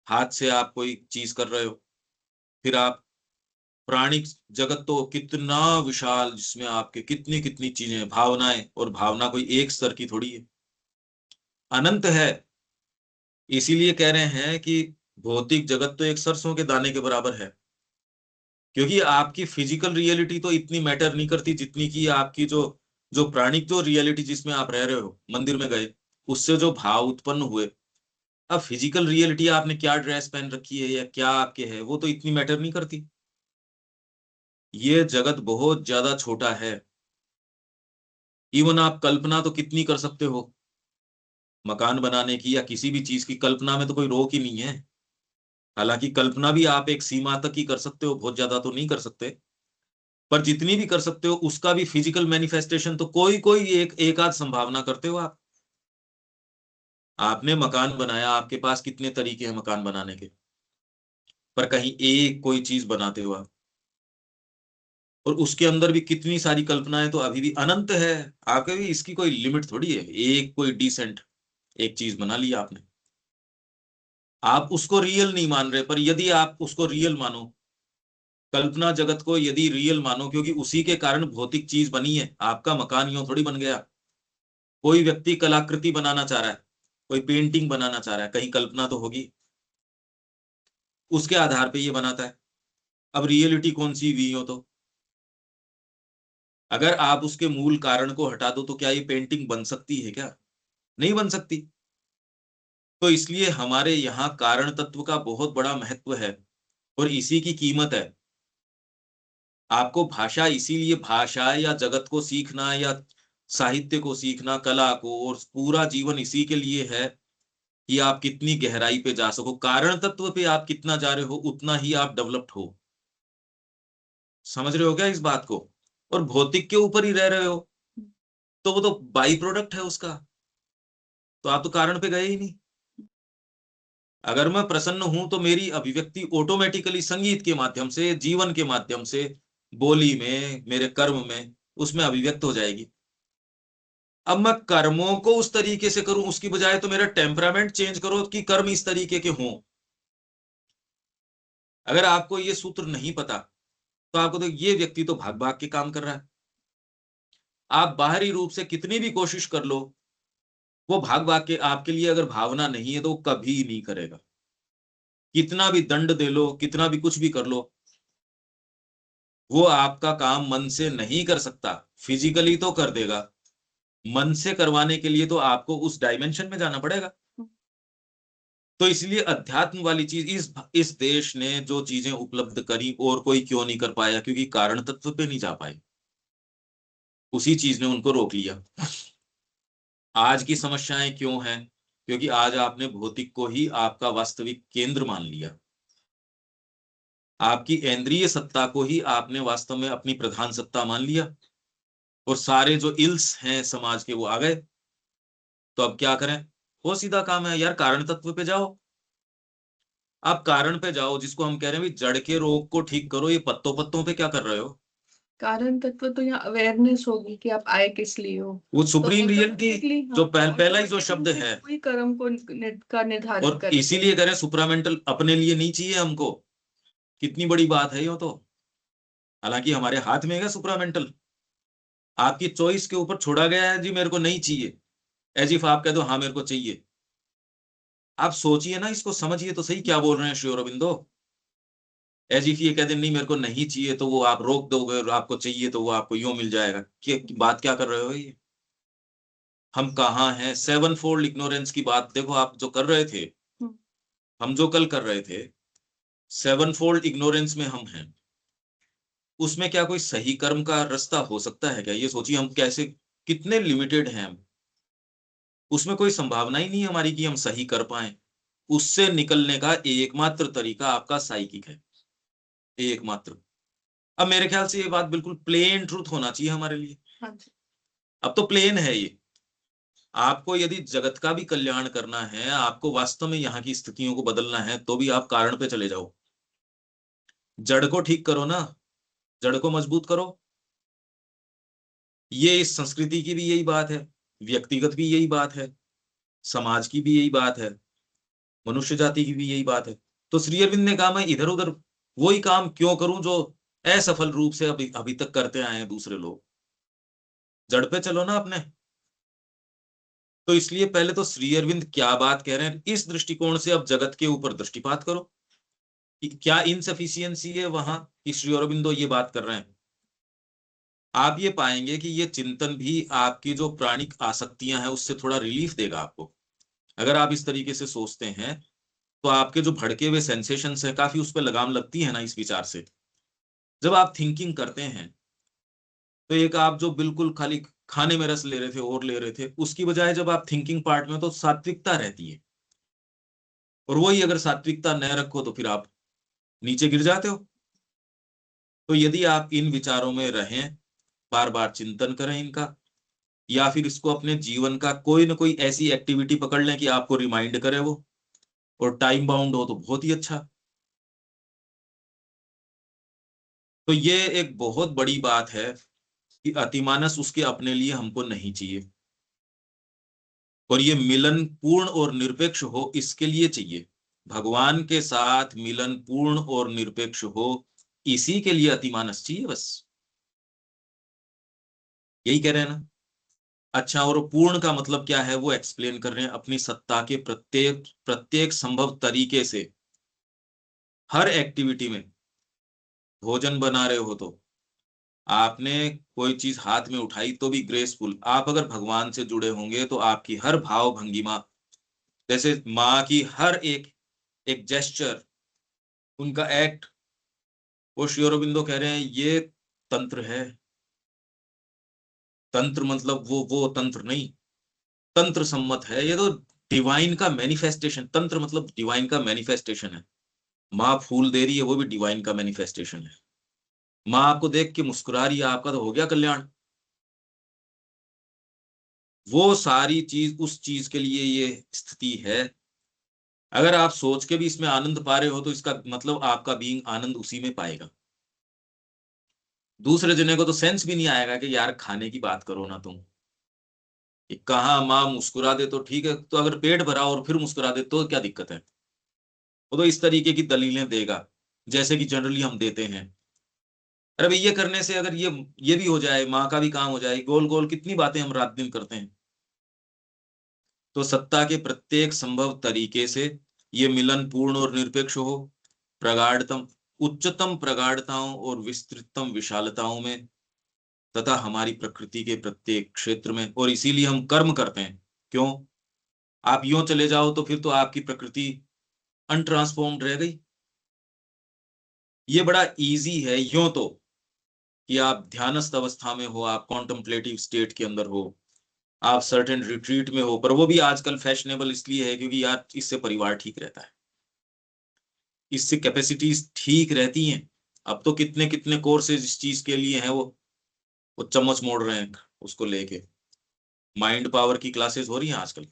A: हाथ से आप कोई चीज कर रहे हो, फिर आप प्राणिक जगत तो कितना विशाल, जिसमें आपके कितनी कितनी चीजें हैं, भावनाएं, और भावना कोई एक स्तर की थोड़ी है, अनंत है। इसीलिए कह रहे हैं कि भौतिक जगत तो एक सरसों के दाने के बराबर है, क्योंकि आपकी फिजिकल रियलिटी तो इतनी मैटर नहीं करती जितनी कि आपकी जो जो प्राणिक जो रियलिटी जिसमें आप रह रहे हो, मंदिर में गए, उससे जो भाव उत्पन्न हुए। अब फिजिकल रियलिटी आपने क्या ड्रेस पहन रखी है या क्या आपके है, वो तो इतनी मैटर नहीं करती। ये जगत बहुत ज्यादा छोटा है। इवन आप कल्पना तो कितनी कर सकते हो मकान बनाने की या किसी भी चीज की, कल्पना में तो कोई रोक ही नहीं है। हालांकि कल्पना भी आप एक सीमा तक ही कर सकते हो, बहुत ज्यादा तो नहीं कर सकते, पर जितनी भी कर सकते हो उसका भी फिजिकल मैनिफेस्टेशन तो कोई कोई एक आध संभावना करते हो आप। आपने मकान बनाया, आपके पास कितने तरीके हैं मकान बनाने के, पर कहीं एक कोई चीज बनाते हो आप, और उसके अंदर भी कितनी सारी कल्पनाएं तो अभी भी अनंत है। आपके भी इसकी कोई लिमिट थोड़ी है, एक कोई डिसेंट एक चीज बना लिया आपने, आप उसको रियल नहीं मान रहे, पर यदि आप उसको रियल मानो, कल्पना जगत को यदि रियल मानो, क्योंकि उसी के कारण भौतिक चीज बनी है, आपका मकान यूं थोड़ी बन गया। कोई व्यक्ति कलाकृति बनाना चाह रहा है, कोई पेंटिंग बनाना चाह रहा है, कहीं कल्पना तो होगी, उसके आधार पे ये बनाता है। अब रियलिटी कौन सी हुई हो तो, अगर आप उसके मूल कारण को हटा दो तो क्या ये पेंटिंग बन सकती है क्या? नहीं बन सकती। तो इसलिए हमारे यहाँ कारण तत्व का बहुत बड़ा महत्व है, और इसी की कीमत है। आपको भाषा, इसीलिए भाषा या जगत को सीखना या साहित्य को सीखना, कला को, और पूरा जीवन इसी के लिए है कि आप कितनी गहराई पे जा सको, कारण तत्व पे आप कितना जा रहे हो उतना ही आप डेवलप्ड हो। समझ रहे हो क्या इस बात को? और भौतिक के ऊपर ही रह रहे हो तो वो तो बाई प्रोडक्ट है उसका, तो आप तो कारण पे गए ही नहीं। अगर मैं प्रसन्न हूं तो मेरी अभिव्यक्ति ऑटोमेटिकली संगीत के माध्यम से, जीवन के माध्यम से, बोली में, मेरे कर्म में, उसमें अभिव्यक्त हो जाएगी। अब मैं कर्मों को उस तरीके से करूं उसकी बजाय तो मेरा टेम्परामेंट चेंज करो कि कर्म इस तरीके के हों। अगर आपको ये सूत्र नहीं पता तो आपको तो ये व्यक्ति तो भाग भाग के काम कर रहा है। आप बाहरी रूप से कितनी भी कोशिश कर लो, वो भाग भाग के आपके लिए अगर भावना नहीं है तो वो कभी नहीं करेगा। कितना भी दंड दे लो, कितना भी कुछ भी कर लो, वो आपका काम मन से नहीं कर सकता। फिजिकली तो कर देगा, मन से करवाने के लिए तो आपको उस डायमेंशन में जाना पड़ेगा। तो इसलिए अध्यात्म वाली चीज, इस देश ने जो चीजें उपलब्ध करी और कोई क्यों नहीं कर पाया? क्योंकि कारण तत्व पे नहीं जा पाए, उसी चीज ने उनको रोक लिया। आज की समस्याएं क्यों हैं? क्योंकि आज आपने भौतिक को ही आपका वास्तविक केंद्र मान लिया, आपकी इंद्रिय सत्ता को ही आपने वास्तव में अपनी प्रधान सत्ता मान लिया, और सारे जो इल्स हैं समाज के वो आ गए। तो अब क्या करें? वो सीधा काम है यार, कारण तत्व पे जाओ। आप कारण पे जाओ, जिसको हम कह रहे हैं भी जड़ के रोग को ठीक करो। ये पत्तों पत्तों पे क्या कर रहे हो?
B: कारण तत्व तो यहाँ अवेयरनेस होगी कि आप आए किस लिए हो।
A: वो
B: तो
A: सुप्रीम रियलिटी,
B: automatically,
A: जो
B: हाँ,
A: पहला ही जो शब्द
B: automatically
A: है,
B: कोई कर्म को का निर्धारित
A: और
B: कर
A: इसीलिए कह रहे हैं सुप्रामेंटल अपने लिए नहीं चाहिए हमको। कितनी बड़ी बात है ये तो। हालांकि हमारे हाथ में है सुप्रामेंटल, आपकी चॉइस के ऊपर छोड़ा गया है जी, मेरे को नहीं चाहिए। एज इफ आप कह दो हाँ मेरे को चाहिए। आप सोचिए ना, इसको समझिए तो सही क्या बोल रहे हैं श्री अरबिंदो। एज इफ ये कह दे नहीं मेरे को नहीं चाहिए, तो वो आप रोक दोगे, और आपको चाहिए तो वो आपको यूं मिल जाएगा। बात क्या कर रहे हो ये? हम कहाँ हैं? सेवन फोल्ड इग्नोरेंस की बात देखो आप जो कर रहे थे, हम जो कल कर रहे थे, सेवन फोल्ड इग्नोरेंस में हम हैं। उसमें क्या कोई सही कर्म का रास्ता हो सकता है क्या? ये सोचिए, हम कैसे, कितने लिमिटेड हैं हम। उसमें कोई संभावना ही नहीं है हमारी कि हम सही कर पाए। उससे निकलने का एकमात्र तरीका आपका साइकिक है, एकमात्र। अब मेरे ख्याल से ये बात बिल्कुल प्लेन ट्रूथ होना चाहिए हमारे लिए।
B: हाँ जी।
A: अब तो प्लेन है ये। आपको यदि जगत का भी कल्याण करना है, आपको वास्तव में यहाँ की स्थितियों को बदलना है, तो भी आप कारण पे चले जाओ। जड़ को ठीक करो ना, जड़ को मजबूत करो। ये इस संस्कृति की भी यही बात है, व्यक्तिगत भी यही बात है, समाज की भी यही बात है, मनुष्य जाति की भी यही बात है। तो श्री अरविंद ने कहा मैं इधर उधर वही काम क्यों करूं जो असफल रूप से अभी अभी तक करते आए हैं दूसरे लोग। जड़ पे चलो ना अपने। तो इसलिए पहले तो श्री अरविंद क्या बात कह रहे हैं, इस दृष्टिकोण से अब जगत के ऊपर दृष्टिपात करो कि क्या इनसफिशियंसी है वहां कि श्री अरविंदो ये बात कर रहे हैं। आप ये पाएंगे कि ये चिंतन भी आपकी जो प्राणिक आसक्तियां हैं उससे थोड़ा रिलीफ देगा आपको। अगर आप इस तरीके से सोचते हैं, तो आपके जो भड़के हुए सेंसेशंस है, काफी उस पर लगाम लगती है ना इस विचार से। जब आप थिंकिंग करते हैं, तो एक आप जो बिल्कुल खाली खाने में रस ले रहे थे और ले रहे थे, उसकी बजाय जब आप थिंकिंग पार्ट में, तो सात्विकता रहती है। और वही अगर सात्विकता न रखो तो फिर आप नीचे गिर जाते हो। तो यदि आप इन विचारों में रहें, बार बार चिंतन करें इनका, या फिर इसको अपने जीवन का कोई ना कोई ऐसी एक्टिविटी पकड़ लें कि आपको रिमाइंड करे वो, और टाइम बाउंड हो तो बहुत ही अच्छा। तो ये एक बहुत बड़ी बात है कि अतिमानस उसके अपने लिए हमको नहीं चाहिए, और ये मिलन पूर्ण और निरपेक्ष हो इसके लिए चाहिए। भगवान के साथ मिलन पूर्ण और निरपेक्ष हो, इसी के लिए अतिमानस चाहिए बस। यही कह रहे हैं ना। अच्छा, और पूर्ण का मतलब क्या है वो एक्सप्लेन कर रहे हैं, अपनी सत्ता के प्रत्येक प्रत्येक संभव तरीके से, हर एक्टिविटी में। भोजन बना रहे हो तो आपने कोई चीज हाथ में उठाई तो भी ग्रेसफुल। आप अगर भगवान से जुड़े होंगे तो आपकी हर भाव भंगिमा, जैसे माँ की हर एक एक जेस्चर, उनका एक्ट, वो श्री अरबिंदो कह रहे हैं ये तंत्र है। तंत्र मतलब वो तंत्र नहीं, तंत्र सम्मत है ये तो। डिवाइन का मैनिफेस्टेशन, तंत्र मतलब डिवाइन का मैनिफेस्टेशन है। माँ फूल दे रही है, वो भी डिवाइन का मैनिफेस्टेशन है। माँ आपको देख के मुस्कुरा रही है, आपका तो हो गया कल्याण। वो सारी चीज उस चीज के लिए ये स्थिति है। अगर आप सोच के भी इसमें आनंद पा रहे हो, तो इसका मतलब आपका बीइंग आनंद उसी में पाएगा। दूसरे जने को तो सेंस भी नहीं आएगा कि यार खाने की बात करो ना तुम। कि कहाँ माँ मुस्कुरा दे तो ठीक है, तो अगर पेट भरा और फिर मुस्कुरा दे तो क्या दिक्कत है? वो तो इस तरीके की दलीलें देगा जैसे कि जनरली हम देते हैं। अरे भाई ये करने से अगर ये भी हो जाए, माँ का भी काम हो जाए, गोल गोल कितनी बातें हम रात दिन करते हैं। तो सत्ता के प्रत्येक संभव तरीके से ये मिलन पूर्ण और निरपेक्ष हो, प्रगाढ़तम उच्चतम प्रगाढ़ताओं और विस्तृततम विशालताओं में, तथा हमारी प्रकृति के प्रत्येक क्षेत्र में। और इसीलिए हम कर्म करते हैं। क्यों? आप यूं चले जाओ तो फिर तो आपकी प्रकृति अनट्रांसफॉर्म्ड रह गई। ये बड़ा इजी है यूं तो कि आप ध्यानस्थ अवस्था में हो, आप कॉन्टेम्पलेटिव स्टेट के अंदर हो, आप सर्टेन रिट्रीट में हो, पर वो भी आजकल फैशनेबल इसलिए है क्योंकि यार इससे परिवार ठीक रहता है, इससे कैपेसिटीज ठीक रहती हैं। अब तो कितने कितने कोर्सेज इस चीज के लिए हैं, वो चम्मच मोड़ रहे हैं उसको लेके। माइंड पावर की क्लासेस हो रही हैं आजकल,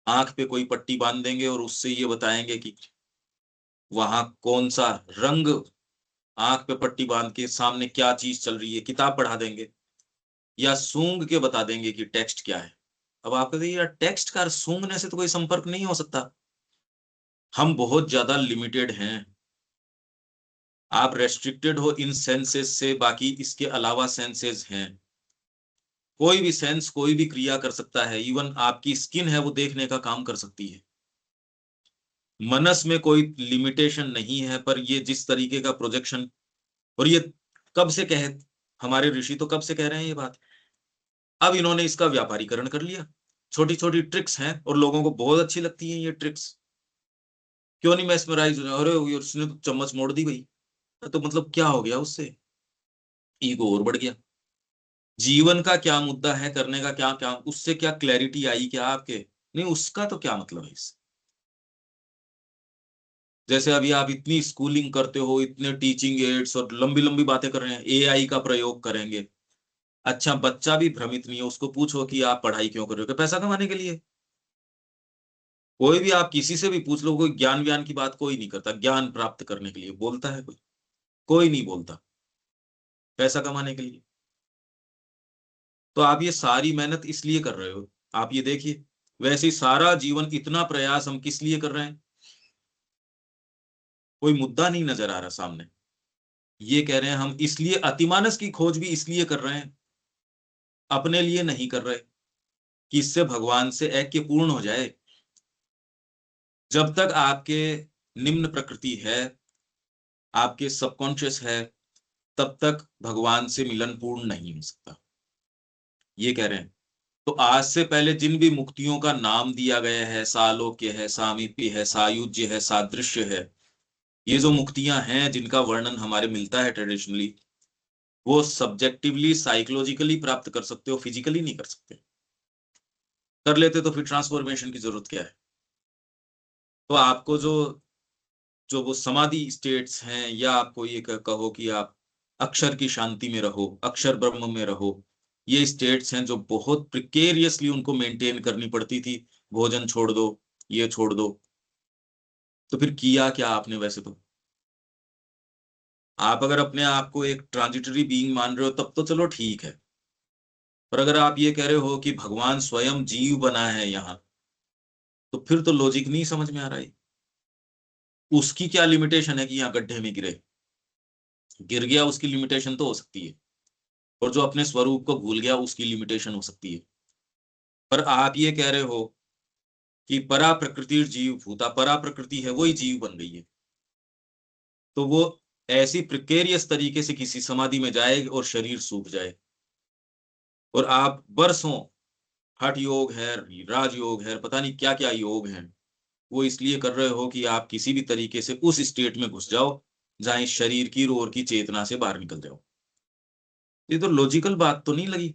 A: आंख पे कोई पट्टी बांध देंगे और उससे ये बताएंगे कि वहां कौन सा रंग, आंख पे पट्टी बांध के सामने क्या चीज चल रही है, किताब पढ़ा देंगे या सूंघ के बता देंगे कि टेक्स्ट क्या है। अब आप कहते हैं यार टेक्स्ट का सूंघने से तो कोई संपर्क नहीं हो सकता, हम बहुत ज्यादा लिमिटेड हैं। आप रेस्ट्रिक्टेड हो इन सेंसेस से, बाकी इसके अलावा सेंसेस हैं। कोई भी सेंस कोई भी क्रिया कर सकता है, इवन आपकी स्किन है वो देखने का काम कर सकती है। मनस में कोई लिमिटेशन नहीं है, पर ये जिस तरीके का प्रोजेक्शन, और ये कब से कहे, हमारे ऋषि तो कब से कह रहे हैं ये बात, अब इन्होंने इसका व्यापारीकरण कर लिया। छोटी छोटी ट्रिक्स हैं और लोगों को बहुत अच्छी लगती हैं ये ट्रिक्स। क्यों नहीं मेस्मराइज हो रहे, अरे उसने तो चम्मच मोड़ दी भाई, तो मतलब क्या हो गया उससे, ईगो और बढ़ गया। जीवन का क्या मुद्दा है, करने का क्या क्या, उससे क्या क्लैरिटी आई क्या आपके, नहीं उसका तो क्या मतलब है इससे। जैसे अभी आप इतनी स्कूलिंग करते हो, इतने टीचिंग एड्स और लंबी लंबी बातें कर रहे हैं, एआई का प्रयोग करेंगे। अच्छा बच्चा भी भ्रमित नहीं है, उसको पूछो कि आप पढ़ाई क्यों कर रहे हो, कि पैसा कमाने के लिए। कोई भी आप किसी से भी पूछ लो, कोई ज्ञान व्यान की बात कोई नहीं करता, ज्ञान प्राप्त करने के लिए बोलता है कोई, कोई नहीं बोलता, पैसा कमाने के लिए। तो आप ये सारी मेहनत इसलिए कर रहे हो, आप ये देखिए, वैसे ही सारा जीवन इतना प्रयास हम किस लिए कर रहे हैं, कोई मुद्दा नहीं नजर आ रहा सामने। ये कह रहे हैं हम इसलिए अतिमानस की खोज भी इसलिए कर रहे हैं, अपने लिए नहीं कर रहे, कि इससे भगवान से ऐक्य पूर्ण हो जाए। जब तक आपके निम्न प्रकृति है, आपके सबकॉन्शियस है, तब तक भगवान से मिलन पूर्ण नहीं हो सकता, ये कह रहे हैं। तो आज से पहले जिन भी मुक्तियों का नाम दिया गया है, सालोक्य है, सामीप्य है, सायुज्य है, सादृश्य है, ये जो मुक्तियां हैं जिनका वर्णन हमारे मिलता है ट्रेडिशनली, वो सब्जेक्टिवली साइकोलॉजिकली प्राप्त कर सकते हो, फिजिकली नहीं कर सकते। कर लेते तो फिर ट्रांसफॉर्मेशन की जरूरत क्या है। तो आपको जो जो वो समाधि स्टेट्स हैं, या आपको ये कहो कि आप अक्षर की शांति में रहो, अक्षर ब्रह्म में रहो, ये स्टेट्स हैं जो बहुत प्रिकेरियसली उनको मेंटेन करनी पड़ती थी। भोजन छोड़ दो, ये छोड़ दो, तो फिर किया क्या आपने। वैसे तो आप अगर अपने आप को एक ट्रांजिटरी बीइंग मान रहे हो तब तो चलो ठीक है, पर अगर आप ये कह रहे हो कि भगवान स्वयं जीव बना है यहाँ, तो फिर तो लॉजिक नहीं समझ में आ रहा है। उसकी क्या लिमिटेशन है कि यहाँ गड्ढे में गिरे, गिर गया उसकी लिमिटेशन तो हो सकती है, और जो अपने स्वरूप को भूल गया उसकी लिमिटेशन हो सकती है। पर आप ये कह रहे हो कि परा प्रकृति जीव भूता, परा प्रकृति है वही जीव बन गई है, तो वो ऐसी प्रिकेरियस तरीके से किसी समाधि में जाए और शरीर सूख जाए, और आप बरसों, हठ योग है, राजयोग है, पता नहीं क्या क्या योग हैं, वो इसलिए कर रहे हो कि आप किसी भी तरीके से उस स्टेट में घुस जाओ जहां इस शरीर की रोर की चेतना से बाहर निकल जाओ। ये तो लॉजिकल बात तो नहीं लगी,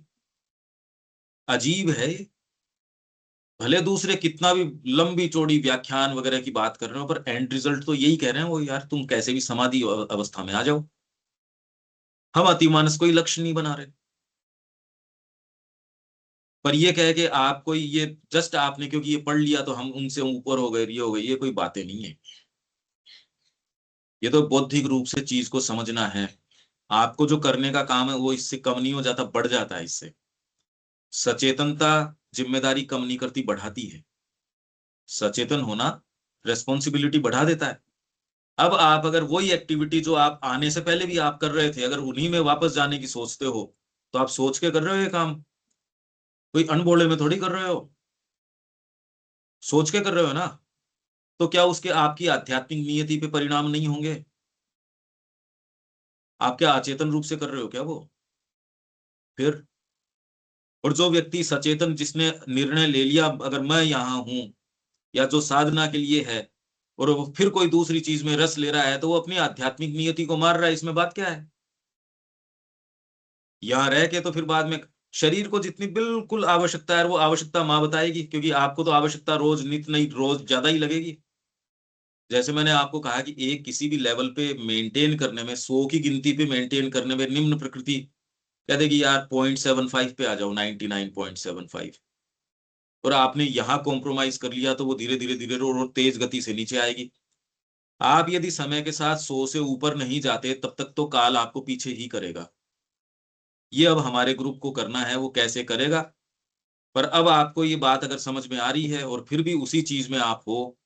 A: अजीब है ये। भले दूसरे कितना भी लंबी चौड़ी व्याख्यान वगैरह की बात कर रहे हो, पर एंड रिजल्ट तो यही कह रहे हैं वो, यार तुम कैसे भी समाधि अवस्था में आ जाओ, हम अतिमानस कोई लक्ष्य नहीं बना रहे। पर ये कह के आपको ये जस्ट आपने क्योंकि ये पढ़ लिया तो हम उनसे ऊपर हो गए, ये हो गए, ये कोई बातें नहीं है। ये तो बौद्धिक रूप से चीज को समझना है। आपको जो करने का काम है वो इससे कम नहीं हो जाता, बढ़ जाता है इससे। सचेतनता जिम्मेदारी कम नहीं करती, बढ़ाती है। सचेतन होना रेस्पॉन्सिबिलिटी बढ़ा देता है। अब आप अगर वही एक्टिविटी जो आप आने से पहले भी आप कर रहे थे, अगर उन्हीं में वापस जाने की सोचते हो, तो आप सोच के कर रहे हो ये काम, कोई अनबोले में थोड़ी कर रहे हो, सोच के कर रहे हो ना। तो क्या उसके आपकी आध्यात्मिक नियति पे परिणाम नहीं होंगे। आप क्या अचेतन रूप से कर रहे हो क्या वो। फिर और जो व्यक्ति सचेतन, जिसने निर्णय ले लिया अगर मैं यहाँ हूं, या जो साधना के लिए है, और वो फिर कोई दूसरी चीज में रस ले रहा है तो वो अपनी आध्यात्मिक नियति को मार रहा है। इसमें बात क्या है? यहां रह के तो फिर बाद में शरीर को जितनी बिल्कुल आवश्यकता है वो आवश्यकता माँ बताएगी, क्योंकि आपको तो आवश्यकता रोज नित नहीं, रोज ज्यादा ही लगेगी। जैसे मैंने आपको कहा कि एक किसी भी लेवल पे मेंटेन करने में, 100 की गिनती पे मेंटेन करने में निम्न प्रकृति कह देगी यार 0.75 पे आ जाओ, 99.75, और आपने यहाँ कॉम्प्रोमाइज कर लिया तो वो धीरे धीरे धीरे रो तेज गति से नीचे आएगी। आप यदि समय के साथ 100 से ऊपर नहीं जाते तब तक तो काल आपको पीछे ही करेगा। ये अब हमारे ग्रुप को करना है, वो कैसे करेगा। पर अब आपको ये बात अगर समझ में आ रही है और फिर भी उसी चीज में आप हो,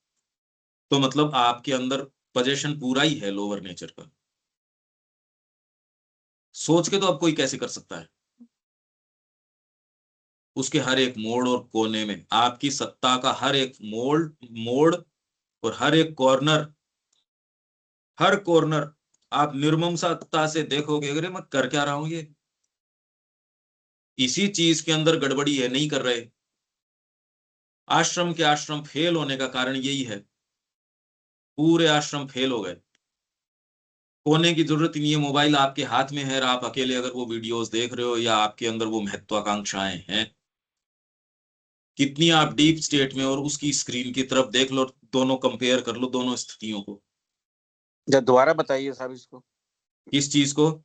A: तो मतलब आपके अंदर पोजीशन पूरा ही है लोअर नेचर का। सोच के तो अब कोई कैसे कर सकता है? उसके हर एक मोड़ और कोने में आपकी सत्ता का हर एक मोड़ और हर एक कॉर्नर, हर कॉर्नर आप निर्मम सत्ता से देखोगे, अरे मैं कर क्या रहा हूं ये, इसी चीज के अंदर गड़बड़ी है, नहीं कर रहे। आश्रम के आश्रम फेल होने का कारण यही है, पूरे आश्रम फेल हो गए। होने की जरूरत ही नहीं है, मोबाइल आपके हाथ में है और आप अकेले अगर वो वीडियोस देख रहे हो या आपके अंदर वो महत्वाकांक्षाएं हैं, कितनी आप डीप स्टेट में और उसकी स्क्रीन की तरफ देख लो, दोनों कंपेयर कर लो दोनों स्थितियों को।
D: जब दोबारा बताइए साहब इसको,
A: किस चीज को?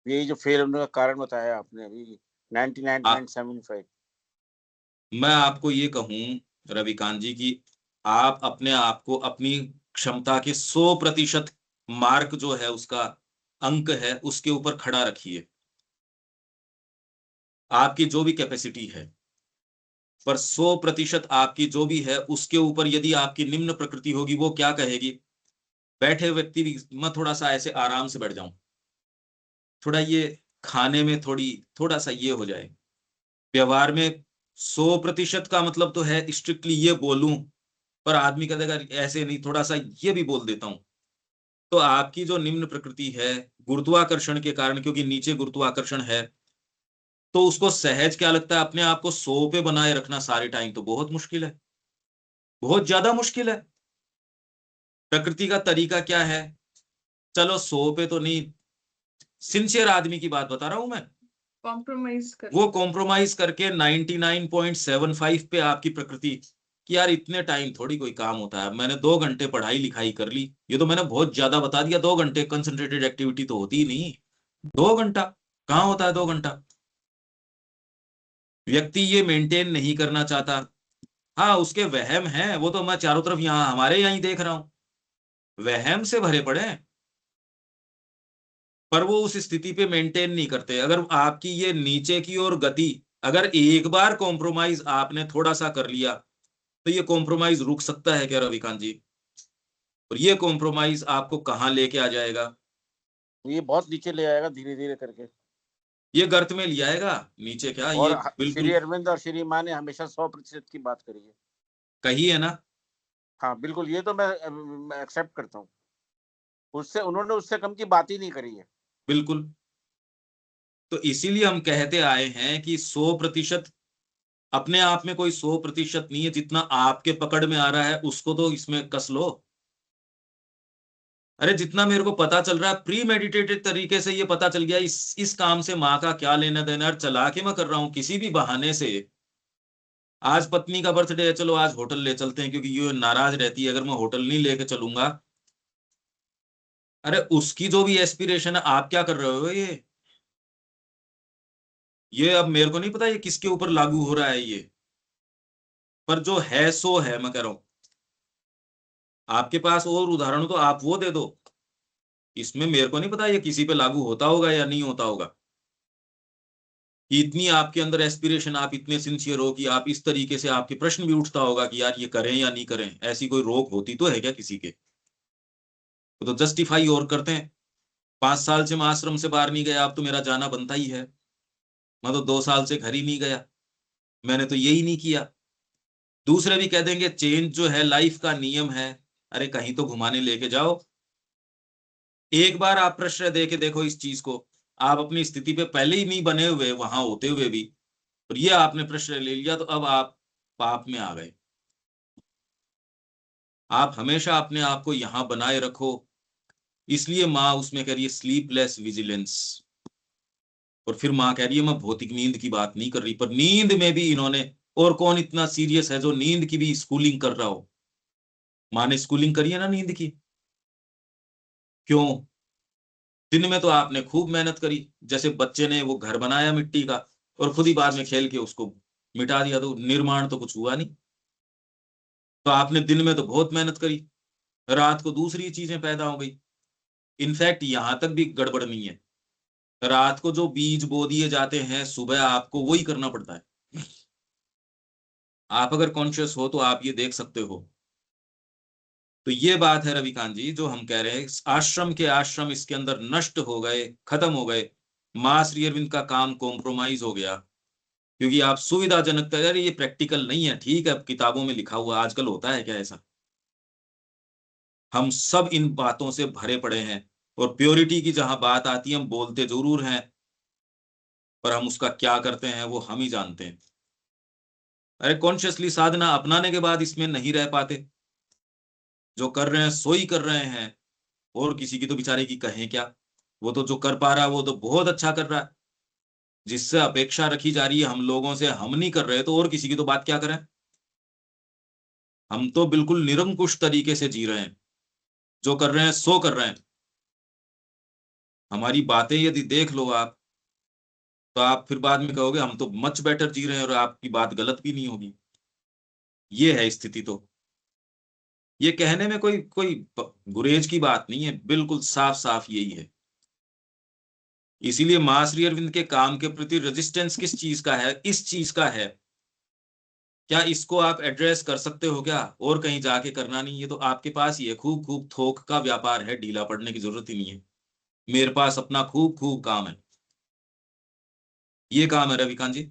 D: यही जो फेल होने का कारण बताया आपने अभी 99.75।
A: मैं आपको ये कहूं रविकांत जी की आप अपने आप को अपनी क्षमता के 100% मार्क जो है उसका अंक है उसके ऊपर खड़ा रखिए, आपकी जो भी कैपेसिटी है, पर 100% आपकी जो भी है उसके ऊपर यदि आपकी निम्न प्रकृति होगी, वो क्या कहेगी? बैठे व्यक्ति भी, मैं थोड़ा सा ऐसे आराम से बैठ जाऊं, थोड़ा ये खाने में थोड़ा सा ये हो जाए, व्यवहार में 100% का मतलब तो है स्ट्रिक्टली ये बोलूं, पर आदमी कहता है ऐसे नहीं, थोड़ा सा ये भी बोल देता हूं, तो आपकी जो निम्न प्रकृति है गुरुत्वाकर्षण के कारण, क्योंकि नीचे गुरुत्वाकर्षण है, तो उसको सहज क्या लगता है, अपने आप को 100 पे बनाए रखना सारे टाइम तो बहुत मुश्किल है, बहुत ज्यादा मुश्किल है। प्रकृति का तरीका क्या है? चलो 100 पे तो नहीं, सिंसियर आदमी की बात बता रहा हूं मैं,
B: कॉम्प्रोमाइज कर,
A: वो कॉम्प्रोमाइज करके 99.75 पे आपकी प्रकृति कि यार इतने टाइम थोड़ी कोई काम होता है, मैंने 2 घंटे पढ़ाई लिखाई कर ली, ये तो मैंने बहुत ज्यादा बता दिया, 2 घंटे कंसंट्रेटेड एक्टिविटी तो होती ही नहीं, 2 घंटा कहाँ होता है 2 घंटा। व्यक्ति ये मेंटेन नहीं करना चाहता, हाँ उसके वहम है, वो तो मैं चारों तरफ यहाँ हमारे यहाँ ही देख रहा हूं, वहम से भरे पड़े हैं, पर वो उस स्थिति पे मेंटेन नहीं करते। अगर आपकी ये नीचे की ओर गति, अगर एक बार कॉम्प्रोमाइज आपने थोड़ा सा कर लिया, तो ये कॉम्प्रोमाइज रुक सकता है क्या रविकांत जी? और ये कॉम्प्रोमाइज आपको कहाँ लेके आ जाएगा?
D: ये बहुत नीचे ले आएगा धीरे धीरे करके,
A: ये गर्त में ले आएगा, नीचे क्या,
D: और
A: ये
D: श्री
A: बिल्कुल
D: अरविंद और श्री माँ ने हमेशा 100% की बात करी है।
A: कही है ना।
D: हाँ बिल्कुल, ये तो मैं एक्सेप्ट करता हूँ, उन्होंने उससे कम की बात ही नहीं करी है।
A: बिल्कुल, तो इसीलिए हम कहते आए हैं कि 100% अपने आप में कोई 100% नहीं है, जितना आपके पकड़ में आ रहा है उसको तो इसमें कस लो। अरे जितना मेरे को पता चल रहा है प्री मेडिटेटेड तरीके से, ये पता चल गया इस काम से माँ का क्या लेना देना है, चला के मैं कर रहा हूं किसी भी बहाने से। आज पत्नी का बर्थडे है, चलो आज होटल ले चलते हैं, क्योंकि ये नाराज रहती है अगर मैं होटल नहीं लेके चलूंगा। अरे उसकी जो भी एस्पिरेशन है, आप क्या कर रहे हो ये अब मेरे को नहीं पता ये किसके ऊपर लागू हो रहा है ये, पर जो है सो है, मैं कह रहा हूं। आपके पास और उदाहरण तो आप वो दे दो, इसमें मेरे को नहीं पता ये किसी पे लागू होता होगा या नहीं होता होगा, कि इतनी आपके अंदर एस्पिरेशन, आप इतने सिंसियर हो कि आप इस तरीके से आपके प्रश्न भी उठता होगा कि यार ये करें या नहीं करें, ऐसी कोई रोक होती तो है क्या किसी के? तो जस्टिफाई और करते हैं, 5 साल से मैं आश्रम से बाहर नहीं गया, अब तो मेरा जाना बनता ही है, मैं तो 2 साल से घर ही नहीं गया, मैंने तो यही नहीं किया। दूसरे भी कह देंगे चेंज जो है लाइफ का नियम है, अरे कहीं तो घुमाने लेके जाओ। एक बार आप प्रश्रय दे के देखो इस चीज को, आप अपनी स्थिति पे पहले ही नहीं बने हुए वहां होते हुए भी, और ये आपने प्रश्रय ले लिया, तो अब आप पाप में आ गए। आप हमेशा अपने आप को यहां बनाए रखो। इसलिए माँ उसमें कह रही है स्लीपलेस विजिलेंस। और फिर माँ कह रही है मैं भौतिक नींद की बात नहीं कर रही, पर नींद में भी इन्होंने, और कौन इतना सीरियस है जो नींद की भी स्कूलिंग कर रहा हो? माँ ने स्कूलिंग करी है ना नींद की। क्यों? दिन में तो आपने खूब मेहनत करी, जैसे बच्चे ने वो घर बनाया मिट्टी का और खुद ही बाद में खेल के उसको मिटा दिया, तो निर्माण तो कुछ हुआ नहीं। तो आपने दिन में तो बहुत मेहनत करी, रात को दूसरी चीजें पैदा हो गई। इनफैक्ट यहां तक भी गड़बड़ नहीं है, रात को जो बीज बो दिए जाते हैं सुबह आपको वही करना पड़ता है। आप अगर कॉन्शियस हो तो आप ये देख सकते हो। तो ये बात है रविकांत जी जो हम कह रहे हैं, आश्रम के आश्रम इसके अंदर नष्ट हो गए, खत्म हो गए। मां श्री अरविंद का काम कॉम्प्रोमाइज हो गया, क्योंकि आप सुविधाजनक कह रहे हैं, ये प्रैक्टिकल नहीं है। ठीक है, किताबों में लिखा हुआ, आजकल होता है क्या ऐसा? हम सब इन बातों से भरे पड़े हैं, और प्योरिटी की जहां बात आती है हम बोलते जरूर हैं, पर हम उसका क्या करते हैं वो हम ही जानते हैं। अरे कॉन्शियसली साधना अपनाने के बाद इसमें नहीं रह पाते, जो कर रहे हैं सो ही कर रहे हैं, और किसी की तो बेचारे की कहें क्या। वो तो जो कर पा रहा है वो तो बहुत अच्छा कर रहा है, जिससे अपेक्षा रखी जा रही है हम लोगों से हम नहीं कर रहे, तो और किसी की तो बात क्या करें। हम तो बिल्कुल निरंकुश तरीके से जी रहे हैं, जो कर रहे हैं सो कर रहे हैं। हमारी बातें यदि देख लो आप, तो आप फिर बाद में कहोगे हम तो मच बेटर जी रहे हैं, और आपकी बात गलत भी नहीं होगी। ये है स्थिति। तो ये कहने में कोई कोई गुरेज की बात नहीं है, बिल्कुल साफ साफ यही है। इसीलिए मां श्री अरविंद के काम के प्रति रेजिस्टेंस किस चीज का है? इस चीज का है। क्या इसको आप एड्रेस कर सकते हो क्या? और कहीं जाके करना नहीं है तो आपके पास ही है, खूब खूब थोक का व्यापार है, ढीला पड़ने की जरूरत ही नहीं है। मेरे पास अपना खूब खूब काम है। ये काम है रविकांत जी।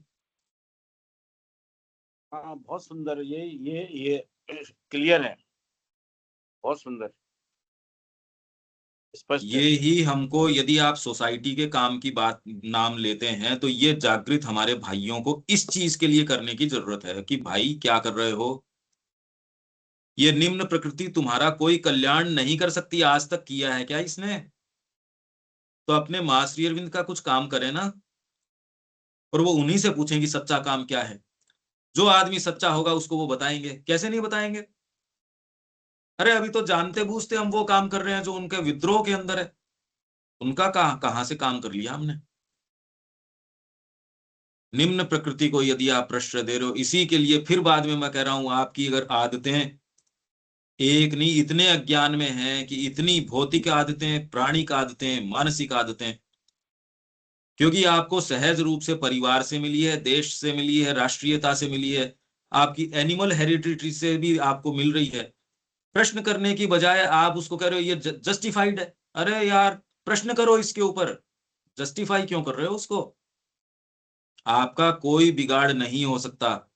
D: हाँ बहुत सुंदर, ये क्लियर है, बहुत सुंदर, स्पष्ट
A: ये
D: है।
A: ही हमको, यदि आप सोसाइटी के काम की बात नाम लेते हैं, तो ये जागृत हमारे भाइयों को इस चीज के लिए करने की जरूरत है कि भाई क्या कर रहे हो? ये निम्न प्रकृति तुम्हारा कोई कल्याण नहीं कर सकती। आज तक किया है क्या इसने? तो अपने मां श्री अरविंद का कुछ काम करे ना, और वो उन्हीं से पूछें कि सच्चा काम क्या है। जो आदमी सच्चा होगा उसको वो बताएंगे, कैसे नहीं बताएंगे? अरे अभी तो जानते बूझते हम वो काम कर रहे हैं जो उनके विद्रोह के अंदर है। उनका कहां कहां से काम कर लिया हमने? निम्न प्रकृति को यदि आप प्रश्रय दे रहे हो, इसी के लिए फिर बाद में मैं कह रहा हूं, आपकी अगर आदतें एक नहीं इतने अज्ञान में हैं कि इतनी भौतिक आदतें, प्राणिक आदतें, मानसिक आदतें, क्योंकि आपको सहज रूप से परिवार से मिली है, देश से मिली है, राष्ट्रीयता से मिली है, आपकी एनिमल हेरिडिटी से भी आपको मिल रही है। प्रश्न करने की बजाय आप उसको कह रहे हो ये जस्टिफाइड है। अरे यार, प्रश्न करो इसके ऊपर, जस्टिफाई क्यों कर रहे हो उसको? आपका कोई बिगाड़ नहीं हो सकता,